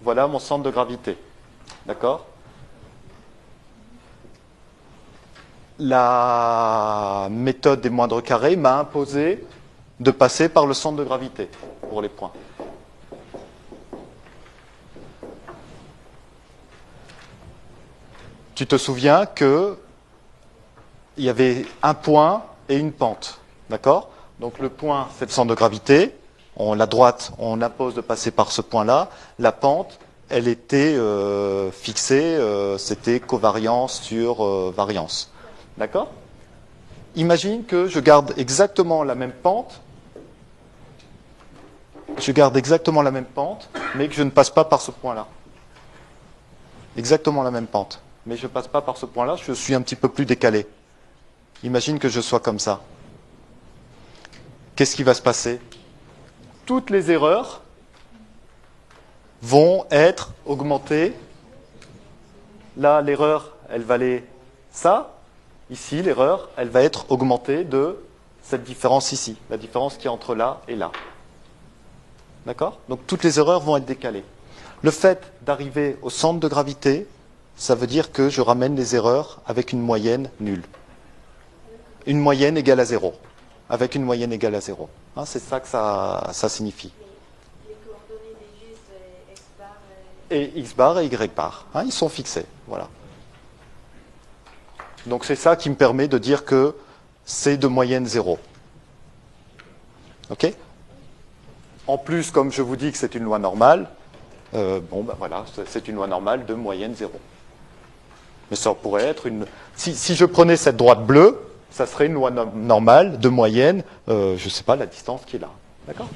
voilà mon centre de gravité. D'accord? La méthode des moindres carrés m'a imposé de passer par le centre de gravité pour les points. Tu te souviens que il y avait un point et une pente. D'accord? Donc le point, c'est le centre de gravité. La droite, on impose de passer par ce point-là. La pente, elle était fixée, c'était covariance sur variance. D'accord? Imagine que je garde exactement la même pente. Je garde exactement la même pente, mais que je ne passe pas par ce point-là. Exactement la même pente. Mais je ne passe pas par ce point-là, je suis un petit peu plus décalé. Imagine que je sois comme ça. Qu'est-ce qui va se passer? Toutes les erreurs vont être augmentées. Là, l'erreur, elle valait ça. Ici, l'erreur, elle va être augmentée de cette différence ici. La différence qui est entre là et là. D'accord? Donc toutes les erreurs vont être décalées. Le fait d'arriver au centre de gravité, ça veut dire que je ramène les erreurs avec une moyenne nulle. Une moyenne égale à 0. Avec une moyenne égale à 0. C'est ça que ça signifie. Les coordonnées des G, c'est X bar Et X bar et Y bar. Ils sont fixés. Voilà. Donc c'est ça qui me permet de dire que c'est de moyenne 0. OK? En plus, comme je vous dis que c'est une loi normale, voilà, c'est une loi normale de moyenne 0. Mais ça pourrait être une... Si je prenais cette droite bleue, ça serait une loi normale de moyenne, je ne sais pas, la distance qui est là. D'accord?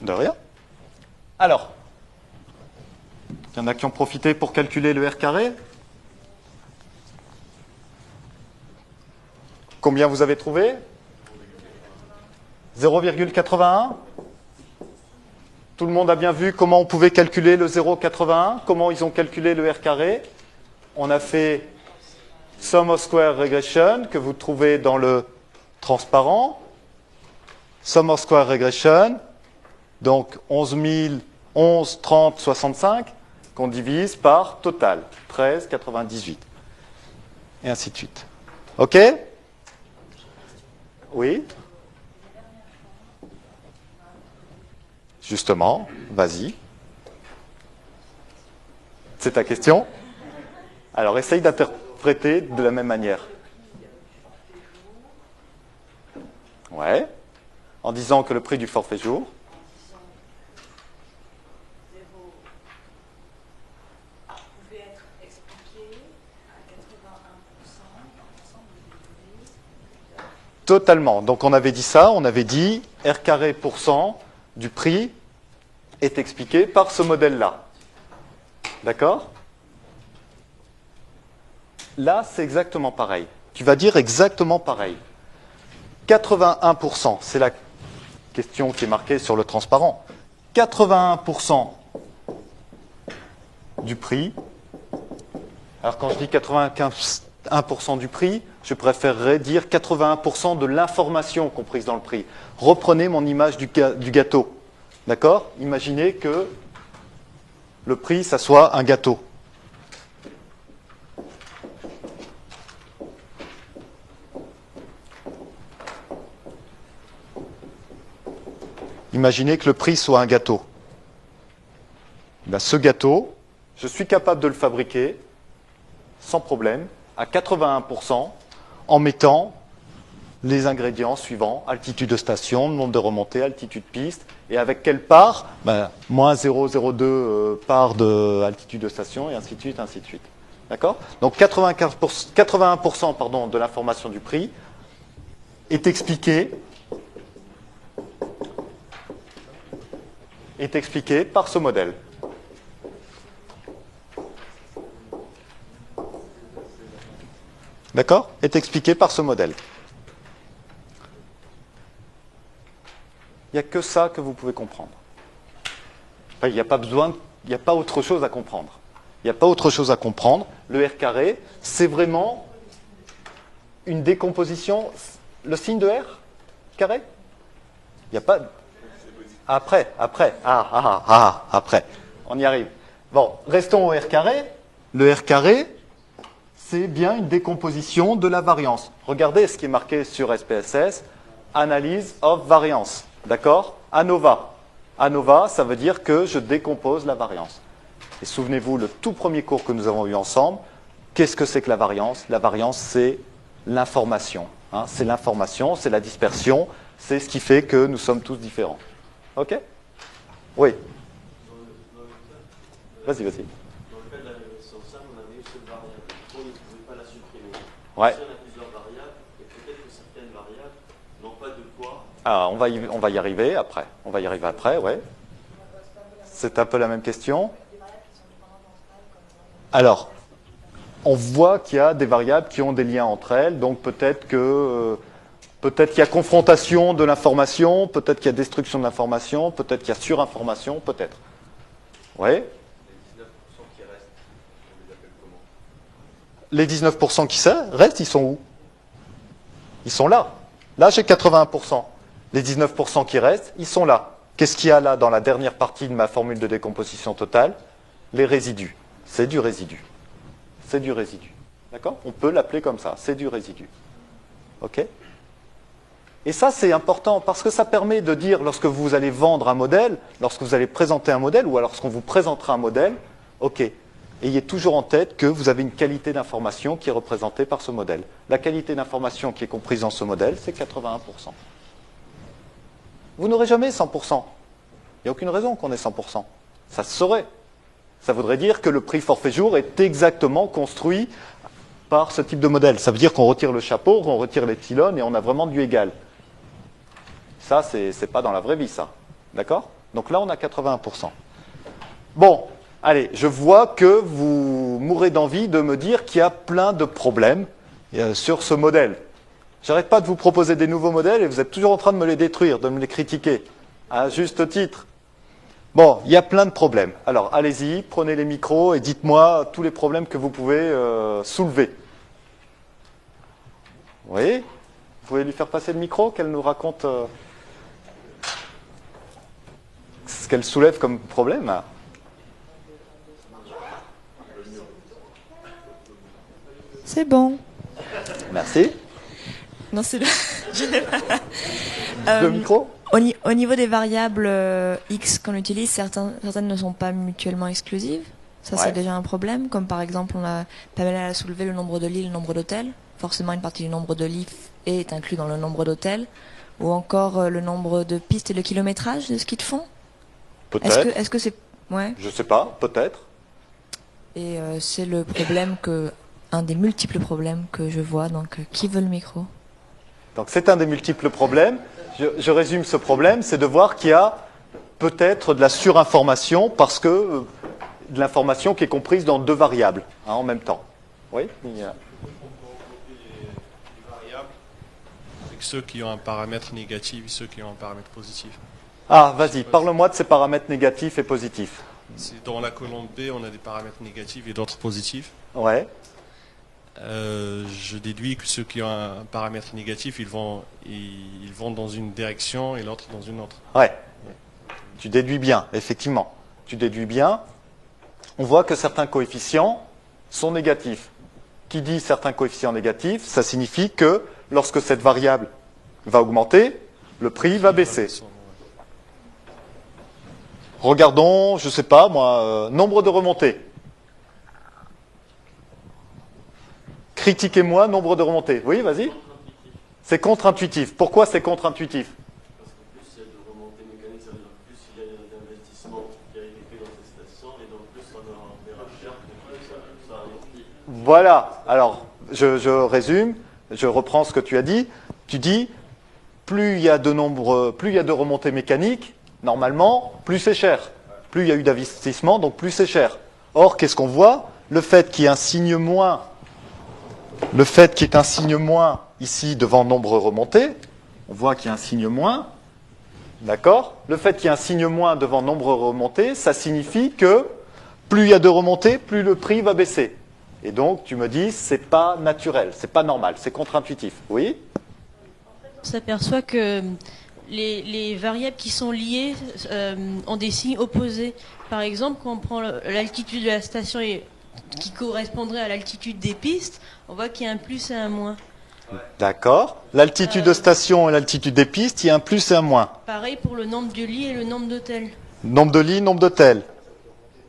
De rien. Alors, il y en a qui ont profité pour calculer le R carré. Combien vous avez trouvé? 0,81. Tout le monde a bien vu comment on pouvait calculer le 0,81, comment ils ont calculé le R carré. On a fait sum of square regression que vous trouvez dans le transparent. Sum of square regression, donc 11 30, 65, qu'on divise par total, 13, 98. Et ainsi de suite. OK? Oui? Justement, vas-y. C'est ta question? Alors, essaye d'interpréter de la même manière. Ouais. En disant que le prix du forfait jour. pouvait être expliqué à 81% l'ensemble des données. Totalement. Donc, on avait dit ça, on avait dit R carré % du prix est expliqué par ce modèle-là. D'accord? Là, c'est exactement pareil. Tu vas dire exactement pareil. 81%, c'est la question qui est marquée sur le transparent. 81% du prix. Alors quand je dis 81% du prix, je préférerais dire 81% de l'information comprise dans le prix. Reprenez mon image du gâteau. D'accord? Imaginez que le prix, ça soit un gâteau. Imaginez que le prix soit un gâteau. Ben, ce gâteau, je suis capable de le fabriquer sans problème, à 81%, en mettant les ingrédients suivants, altitude de station, nombre de remontées, altitude piste, et avec quelle part? Ben, moins 0,02 part de altitude de station, et ainsi de suite, ainsi de suite. D'accord? Donc 81% pardon, de l'information du prix est expliquée par ce modèle. D'accord? Est expliqué par ce modèle. Il n'y a que ça que vous pouvez comprendre. Enfin, il n'y a pas besoin, il n'y a pas autre chose à comprendre. Il n'y a pas autre chose à comprendre. Le R carré, c'est vraiment une décomposition. Le signe de R carré? Il n'y a pas. Après. Après. On y arrive. Bon, restons au R carré. Le R carré, c'est bien une décomposition de la variance. Regardez ce qui est marqué sur SPSS, analyse of variance. D'accord? ANOVA. ANOVA, ça veut dire que je décompose la variance. Et souvenez-vous, le tout premier cours que nous avons eu ensemble, qu'est-ce que c'est que la variance? La variance, c'est l'information. Hein, c'est l'information, c'est la dispersion, c'est ce qui fait que nous sommes tous différents. OK? Oui. Vas-y. Dans le cas de la régression simple, on avait une seule variable. On ne pouvait pas la supprimer. Ouais. Si on a plusieurs variables, et peut-être que certaines variables n'ont pas de poids. Ah, on va y arriver après. On va y arriver après, ouais. C'est un peu la même question. Alors, on voit qu'il y a des variables qui ont des liens entre elles, donc peut-être qu'il y a confrontation de l'information, peut-être qu'il y a destruction de l'information, peut-être qu'il y a surinformation, peut-être. Oui. Les 19% qui restent, ils sont où? Ils sont là. Là, j'ai 81%. Les 19% qui restent, ils sont là. Qu'est-ce qu'il y a là dans la dernière partie de ma formule de décomposition totale? Les résidus. C'est du résidu. C'est du résidu. D'accord? On peut l'appeler comme ça. C'est du résidu. OK? Et ça, c'est important parce que ça permet de dire, lorsque vous allez vendre un modèle, lorsque vous allez présenter un modèle, ou alors lorsqu'on vous présentera un modèle, OK, ayez toujours en tête que vous avez une qualité d'information qui est représentée par ce modèle. La qualité d'information qui est comprise dans ce modèle, c'est 81%. Vous n'aurez jamais 100%. Il n'y a aucune raison qu'on ait 100%. Ça se saurait. Ça voudrait dire que le prix forfait jour est exactement construit par ce type de modèle. Ça veut dire qu'on retire le chapeau, qu'on retire les pylônes et on a vraiment du égal. Ça, c'est pas dans la vraie vie, ça. D'accord? Donc là, on a 81%. Bon, allez, je vois que vous mourrez d'envie de me dire qu'il y a plein de problèmes sur ce modèle. J'arrête pas de vous proposer des nouveaux modèles et vous êtes toujours en train de me les détruire, de me les critiquer, à juste titre. Bon, il y a plein de problèmes. Alors, allez-y, prenez les micros et dites-moi tous les problèmes que vous pouvez soulever. Oui? Vous pouvez lui faire passer le micro, qu'elle nous raconte ce qu'elle soulève comme problème. C'est bon. Merci. Non, c'est le... Le micro? Au niveau des variables X qu'on utilise, certaines ne sont pas mutuellement exclusives. Ça, Ouais. c'est déjà un problème. Comme par exemple, Pamela a soulevé le nombre de lits, le nombre d'hôtels. Forcément, une partie du nombre de lits est inclus dans le nombre d'hôtels. Ou encore le nombre de pistes et le kilométrage de ski de fond. Peut-être. Est-ce que c'est... Ouais. Je sais pas, peut-être. Et c'est le problème un des multiples problèmes que je vois. Donc, qui veut le micro? Donc c'est un des multiples problèmes. Je résume ce problème, c'est de voir qu'il y a peut-être de la surinformation parce que de l'information qui est comprise dans deux variables en même temps. Oui? Les variables avec ceux qui ont un paramètre négatif et ceux qui ont un paramètre positif. Ah, vas-y, parle-moi de ces paramètres négatifs et positifs. Dans la colonne B, on a des paramètres négatifs et d'autres positifs. Ouais. Je déduis que ceux qui ont un paramètre négatif, ils vont dans une direction et l'autre dans une autre. Ouais. Tu déduis bien, effectivement. Tu déduis bien. On voit que certains coefficients sont négatifs. Qui dit certains coefficients négatifs, ça signifie que lorsque cette variable va augmenter, le prix va baisser. Regardons, je sais pas moi, nombre de remontées. Critiquez-moi nombre de remontées. Oui, vas-y. C'est contre-intuitif. Pourquoi c'est contre-intuitif? Parce que plus il y a de remontées mécaniques, ça veut dire plus il y a d'investissement qui est effectué dans ces stations, et donc plus on aura des recherches, ça ralentit. Voilà. Alors, je résume, je reprends ce que tu as dit. Tu dis, plus il y a de remontées mécaniques, normalement, plus c'est cher. Plus il y a eu d'investissement, donc plus c'est cher. Or, qu'est-ce qu'on voit? Le fait qu'il y ait un signe moins, ici devant nombre remonté, on voit qu'il y a un signe moins, d'accord? Le fait qu'il y ait un signe moins devant nombre remonté, ça signifie que plus il y a de remontées, plus le prix va baisser. Et donc, tu me dis, c'est pas naturel, c'est pas normal, c'est contre-intuitif. Oui? On s'aperçoit que les variables qui sont liées ont des signes opposés. Par exemple, quand on prend l'altitude de la station qui correspondrait à l'altitude des pistes, on voit qu'il y a un plus et un moins. D'accord. L'altitude de station et l'altitude des pistes, il y a un plus et un moins. Pareil pour le nombre de lits et le nombre d'hôtels. Nombre de lits, nombre d'hôtels.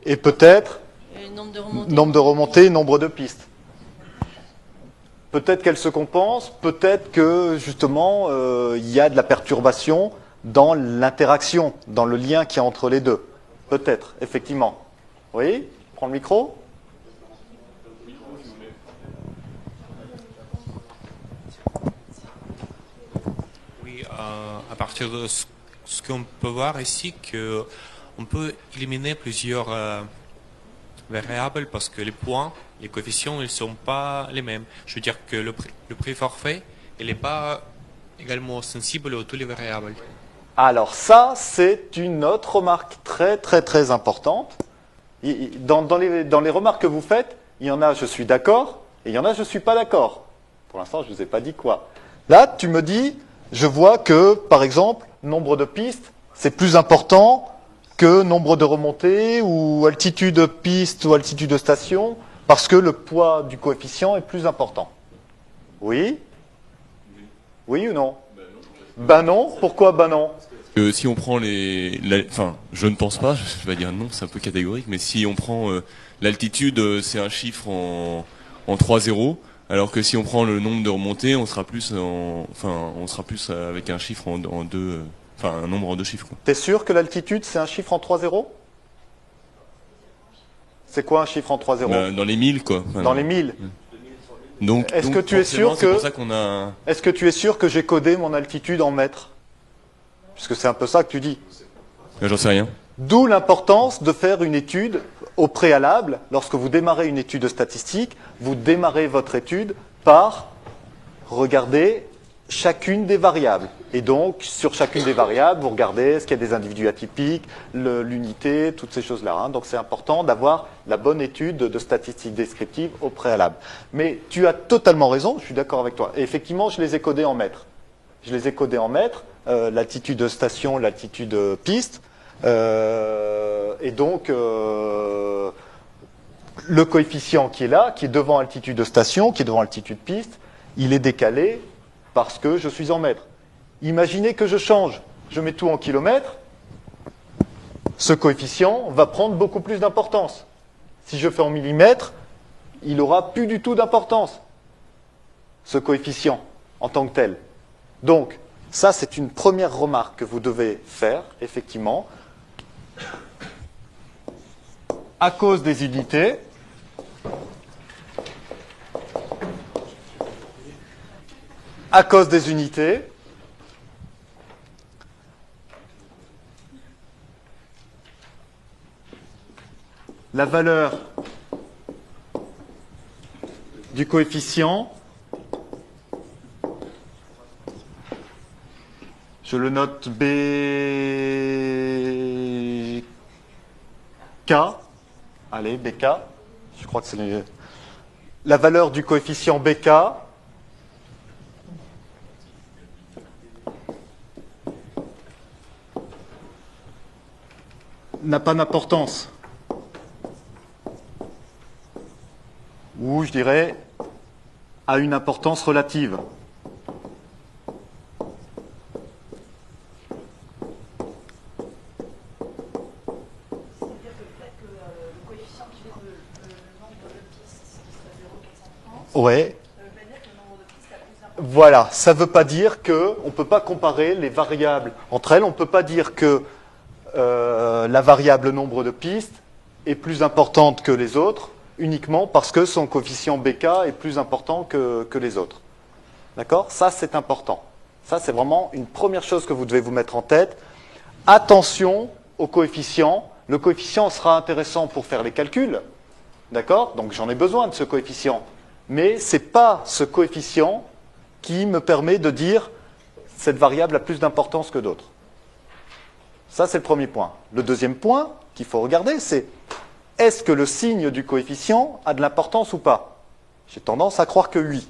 Et peut-être Et le nombre de remontées. nombre de remontées, nombre de pistes. Peut-être qu'elles se compensent, peut-être que justement il y a de la perturbation dans l'interaction, dans le lien qu'il y a entre les deux. Peut-être, effectivement. Oui? Prends le micro. Oui, à partir de ce qu'on peut voir ici, qu'on peut éliminer plusieurs variables parce que les points, les coefficients, ils ne sont pas les mêmes. Je veux dire que le prix forfait, il n'est pas également sensible à toutes les variables. Alors ça, c'est une autre remarque très très très importante. Dans les remarques que vous faites, il y en a je suis d'accord et il y en a je suis pas d'accord. Pour l'instant, je ne vous ai pas dit quoi. Là, tu me dis, je vois que, par exemple, nombre de pistes, c'est plus important que nombre de remontées ou altitude de piste ou altitude de station, parce que le poids du coefficient est plus important. Oui? Oui ou non? Ben non. Pourquoi ben non? Si on prend enfin, je ne pense pas, je vais dire non, c'est un peu catégorique, mais si on prend l'altitude, c'est un chiffre en 3 zéros, alors que si on prend le nombre de remontées, on sera plus avec un chiffre en deux, enfin un nombre en deux chiffres. T'es sûr que l'altitude c'est un chiffre en 3 zéros? C'est quoi un chiffre en 3 zéros? Dans les 1000 quoi. Enfin, dans les 1000. Donc, est-ce que tu es sûr c'est pour ça qu'on a... Est-ce que tu es sûr que j'ai codé mon altitude en mètres? Puisque c'est un peu ça que tu dis. J'en sais rien. D'où l'importance de faire une étude au préalable. Lorsque vous démarrez une étude statistique, vous démarrez votre étude par regarder chacune des variables. Et donc, sur chacune des variables, vous regardez est-ce qu'il y a des individus atypiques, l'unité, toutes ces choses-là. Hein. Donc, c'est important d'avoir la bonne étude de statistiques descriptives au préalable. Mais tu as totalement raison, je suis d'accord avec toi. Et effectivement, je les ai codés en mètres. Je les ai codés en mètres, l'altitude de station, l'altitude de piste. Et donc, le coefficient qui est là, qui est devant altitude de station, qui est devant altitude piste, il est décalé parce que je suis en mètres. Imaginez que je change, je mets tout en kilomètres, ce coefficient va prendre beaucoup plus d'importance. Si je fais en millimètres, il n'aura plus du tout d'importance, ce coefficient en tant que tel. Donc, ça c'est une première remarque que vous devez faire, effectivement. À cause des unités, la valeur du coefficient, je le note BK, allez, BK, je crois que c'est la valeur du coefficient BK n'a pas d'importance. Ou je dirais a une importance relative. Ouais. Voilà, ça ne veut pas dire qu'on ne peut pas comparer les variables entre elles. On ne peut pas dire que la variable nombre de pistes est plus importante que les autres uniquement parce que son coefficient BK est plus important que les autres. D'accord? Ça, c'est important. Ça, c'est vraiment une première chose que vous devez vous mettre en tête. Attention au coefficient. Le coefficient sera intéressant pour faire les calculs. D'accord? Donc, j'en ai besoin de ce coefficient. Mais ce n'est pas ce coefficient qui me permet de dire cette variable a plus d'importance que d'autres. Ça, c'est le premier point. Le deuxième point qu'il faut regarder, c'est est-ce que le signe du coefficient a de l'importance ou pas? J'ai tendance à croire que oui.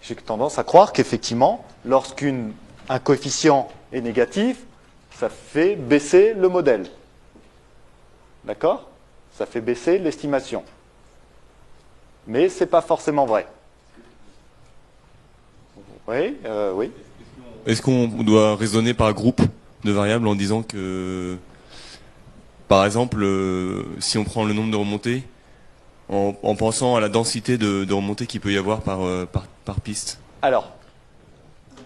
J'ai tendance à croire qu'effectivement, lorsqu'un coefficient est négatif, ça fait baisser le modèle. D'accord? Ça fait baisser l'estimation. Mais ce n'est pas forcément vrai. Oui, oui. Est-ce qu'on doit raisonner par groupe de variables en disant que, par exemple, si on prend le nombre de remontées, en pensant à la densité de remontées qu'il peut y avoir par piste? Alors,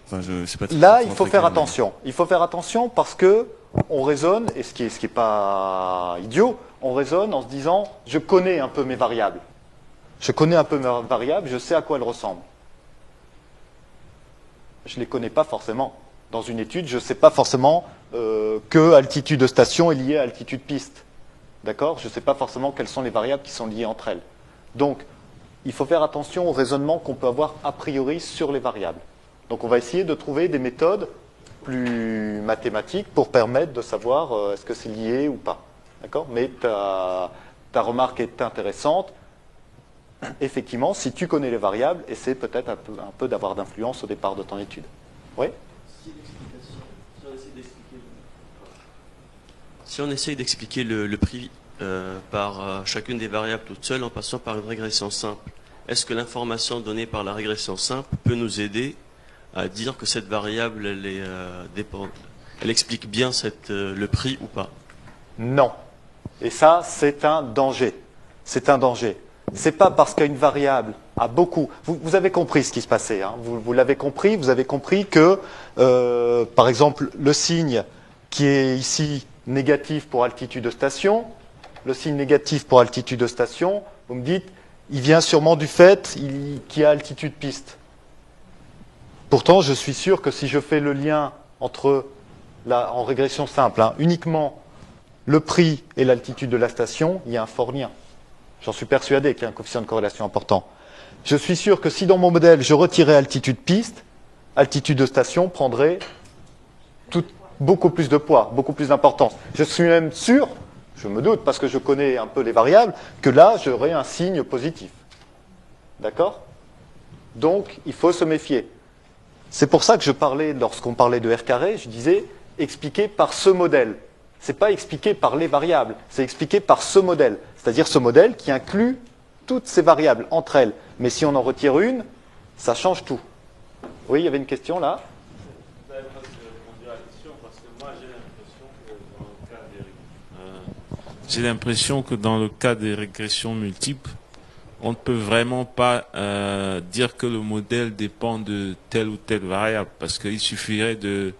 enfin, je sais pas là, il faut faire attention. Il faut faire attention parce que on raisonne, et ce qui est pas idiot, on raisonne en se disant, je connais un peu mes variables. Je connais un peu mes variables, je sais à quoi elles ressemblent. Je ne les connais pas forcément. Dans une étude, je ne sais pas forcément que altitude de station est liée à altitude piste. D'accord? Je ne sais pas forcément quelles sont les variables qui sont liées entre elles. Donc, il faut faire attention au raisonnement qu'on peut avoir a priori sur les variables. Donc, on va essayer de trouver des méthodes plus mathématiques pour permettre de savoir est-ce que c'est lié ou pas. D'accord? Mais ta remarque est intéressante. Effectivement, si tu connais les variables, essaie peut-être un peu d'avoir d'influence au départ de ton étude. Oui? Si on essaye d'expliquer le prix par chacune des variables toute seule en passant par une régression simple, est-ce que l'information donnée par la régression simple peut nous aider à dire que cette variable elle explique bien le prix ou pas? Non. Et ça, c'est un danger. C'est un danger. C'est pas parce qu'une variable a beaucoup... Vous avez compris ce qui se passait. Hein. Vous l'avez compris. Vous avez compris que, par exemple, le signe qui est ici négatif pour altitude de station, le signe négatif pour altitude de station, vous me dites, il vient sûrement du fait qu'il y a altitude piste. Pourtant, je suis sûr que si je fais le lien entre, en régression simple, hein, uniquement le prix et l'altitude de la station, il y a un fort lien. J'en suis persuadé qu'il y a un coefficient de corrélation important. Je suis sûr que si dans mon modèle, je retirais altitude piste, altitude de station prendrait beaucoup plus de poids, beaucoup plus d'importance. Je suis même sûr, je me doute parce que je connais un peu les variables, que là, j'aurai un signe positif. D'accord? Donc, il faut se méfier. C'est pour ça que je parlais, lorsqu'on parlait de R carré, je disais expliqué par ce modèle. Ce n'est pas expliqué par les variables, c'est expliqué par ce modèle. C'est-à-dire ce modèle qui inclut toutes ces variables entre elles. Mais si on en retire une, ça change tout. Oui, il y avait une question là. J'ai l'impression que dans le cas des régressions multiples, on ne peut vraiment pas dire que le modèle dépend de telle ou telle variable, parce qu'il suffirait de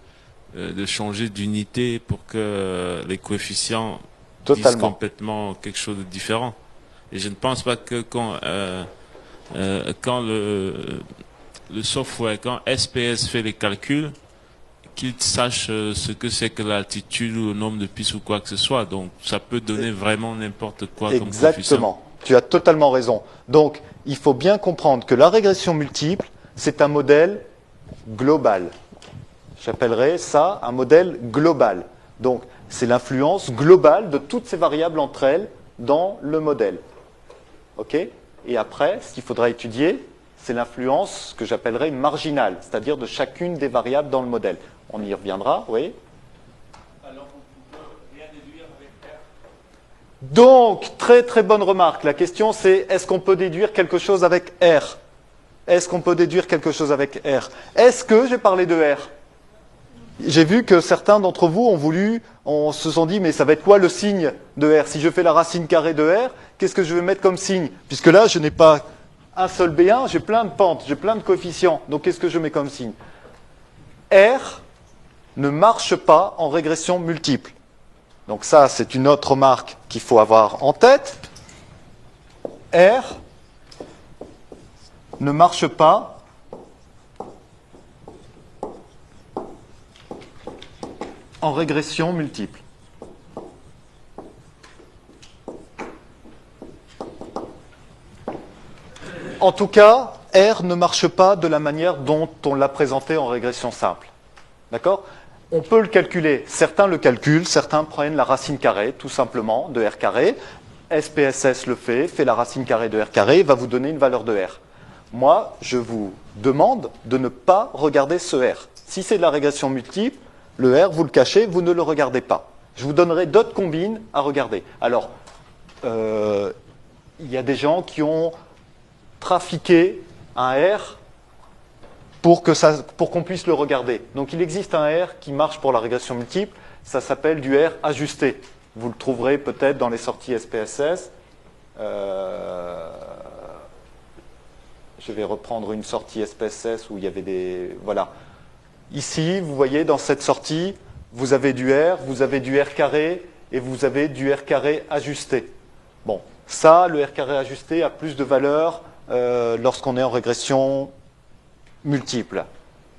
changer d'unité pour que les coefficients disent complètement quelque chose de différent. Et je ne pense pas que quand le software, quand SPS fait les calculs, qu'il sache ce que c'est que l'altitude ou le nombre de pistes ou quoi que ce soit. Donc, ça peut donner vraiment n'importe quoi comme coefficient. Exactement. Tu as totalement raison. Donc, il faut bien comprendre que la régression multiple, c'est un modèle global. J'appellerais ça un modèle global. Donc, c'est l'influence globale de toutes ces variables entre elles dans le modèle. OK? Et après, ce qu'il faudra étudier, c'est l'influence que j'appellerais marginale, c'est-à-dire de chacune des variables dans le modèle. On y reviendra, oui? Alors, on ne peut rien déduire avec R? Donc, très très bonne remarque. La question c'est, est-ce qu'on peut déduire quelque chose avec R? Est-ce qu'on peut déduire quelque chose avec R? Est-ce que j'ai parlé de R? J'ai vu que certains d'entre vous se sont dit, mais ça va être quoi le signe de R? Si je fais la racine carrée de R, qu'est-ce que je vais mettre comme signe? Puisque là, je n'ai pas un seul B1, j'ai plein de pentes, j'ai plein de coefficients. Donc qu'est-ce que je mets comme signe? R ne marche pas en régression multiple. Donc ça, c'est une autre remarque qu'il faut avoir en tête. R ne marche pas en régression multiple. En tout cas, R ne marche pas de la manière dont on l'a présenté en régression simple. D'accord? On peut le calculer. Certains le calculent, certains prennent la racine carrée, tout simplement, de R carré. SPSS le fait la racine carrée de R carré, et va vous donner une valeur de R. Moi, je vous demande de ne pas regarder ce R. Si c'est de la régression multiple, le R, vous le cachez, vous ne le regardez pas. Je vous donnerai d'autres combines à regarder. Alors, il y a des gens qui ont trafiqué un R pour qu'on puisse le regarder. Donc il existe un R qui marche pour la régression multiple, ça s'appelle du R ajusté. Vous le trouverez peut-être dans les sorties SPSS. Je vais reprendre une sortie SPSS où il y avait des... Voilà. Ici, vous voyez, dans cette sortie, vous avez du R, vous avez du R carré et vous avez du R carré ajusté. Bon, ça, le R carré ajusté a plus de valeur lorsqu'on est en régression multiple.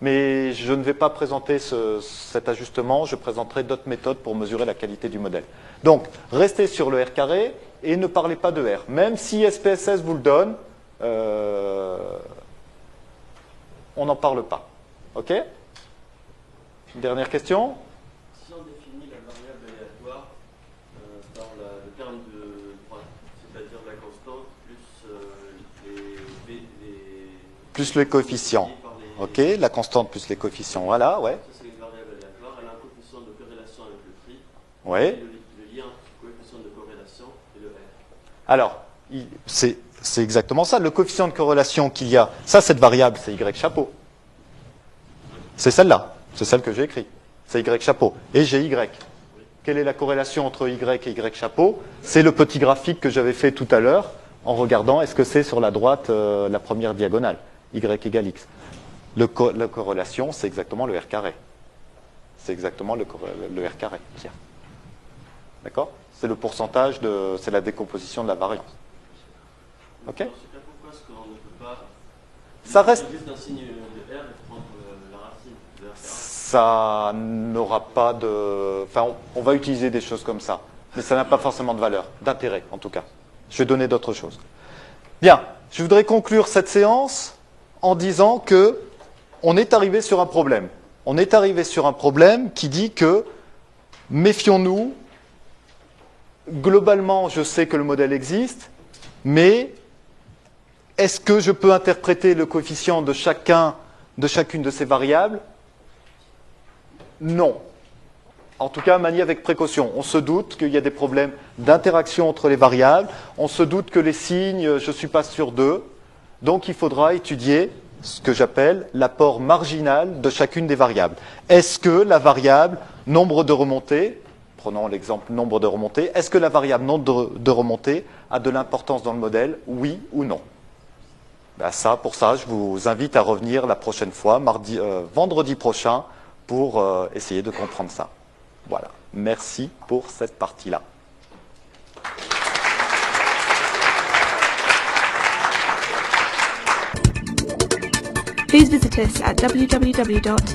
Mais je ne vais pas présenter cet ajustement, je présenterai d'autres méthodes pour mesurer la qualité du modèle. Donc, restez sur le R carré et ne parlez pas de R. Même si SPSS vous le donne, on n'en parle pas. OK? Une dernière question? Si on définit la variable aléatoire par le terme de droite, c'est-à-dire la constante plus les coefficients. OK, la constante plus les coefficients. Voilà, ouais. Ça, c'est une variable aléatoire. Elle a un coefficient de corrélation avec le prix. Ouais. Et le lien entre le coefficient de corrélation et le R. Alors, c'est exactement ça. Le coefficient de corrélation qu'il y a, ça, cette variable, c'est Y chapeau. C'est celle-là. C'est celle que j'ai écrite. C'est Y chapeau. Et j'ai Y. Quelle est la corrélation entre Y et Y chapeau? C'est le petit graphique que j'avais fait tout à l'heure en regardant est-ce que c'est sur la droite la première diagonale. Y égale X. La corrélation, c'est exactement le R carré. C'est exactement le R carré. D'accord? C'est le pourcentage c'est la décomposition de la variance. OK? Pourquoi est-ce qu'on ne peut pas... Ça reste... d'un signe de R et prendre la racine de R carré? Ça n'aura pas de... Enfin, on va utiliser des choses comme ça. Mais ça n'a pas forcément de valeur, d'intérêt en tout cas. Je vais donner d'autres choses. Bien, je voudrais conclure cette séance en disant que on est arrivé sur un problème. On est arrivé sur un problème qui dit que, méfions-nous, globalement, je sais que le modèle existe, mais est-ce que je peux interpréter le coefficient de chacune de ces variables? Non. En tout cas, manié avec précaution. On se doute qu'il y a des problèmes d'interaction entre les variables. On se doute que les signes, je ne suis pas sûr d'eux. Donc, il faudra étudier ce que j'appelle l'apport marginal de chacune des variables. Est-ce que la variable nombre de remontées, prenons l'exemple nombre de remontées, est-ce que la variable nombre de remontées a de l'importance dans le modèle, oui ou non? Ben pour ça, je vous invite à revenir la prochaine fois, vendredi prochain, pour essayer de comprendre ça. Voilà. Merci pour cette partie-là. Please visit us at www.agc.edu.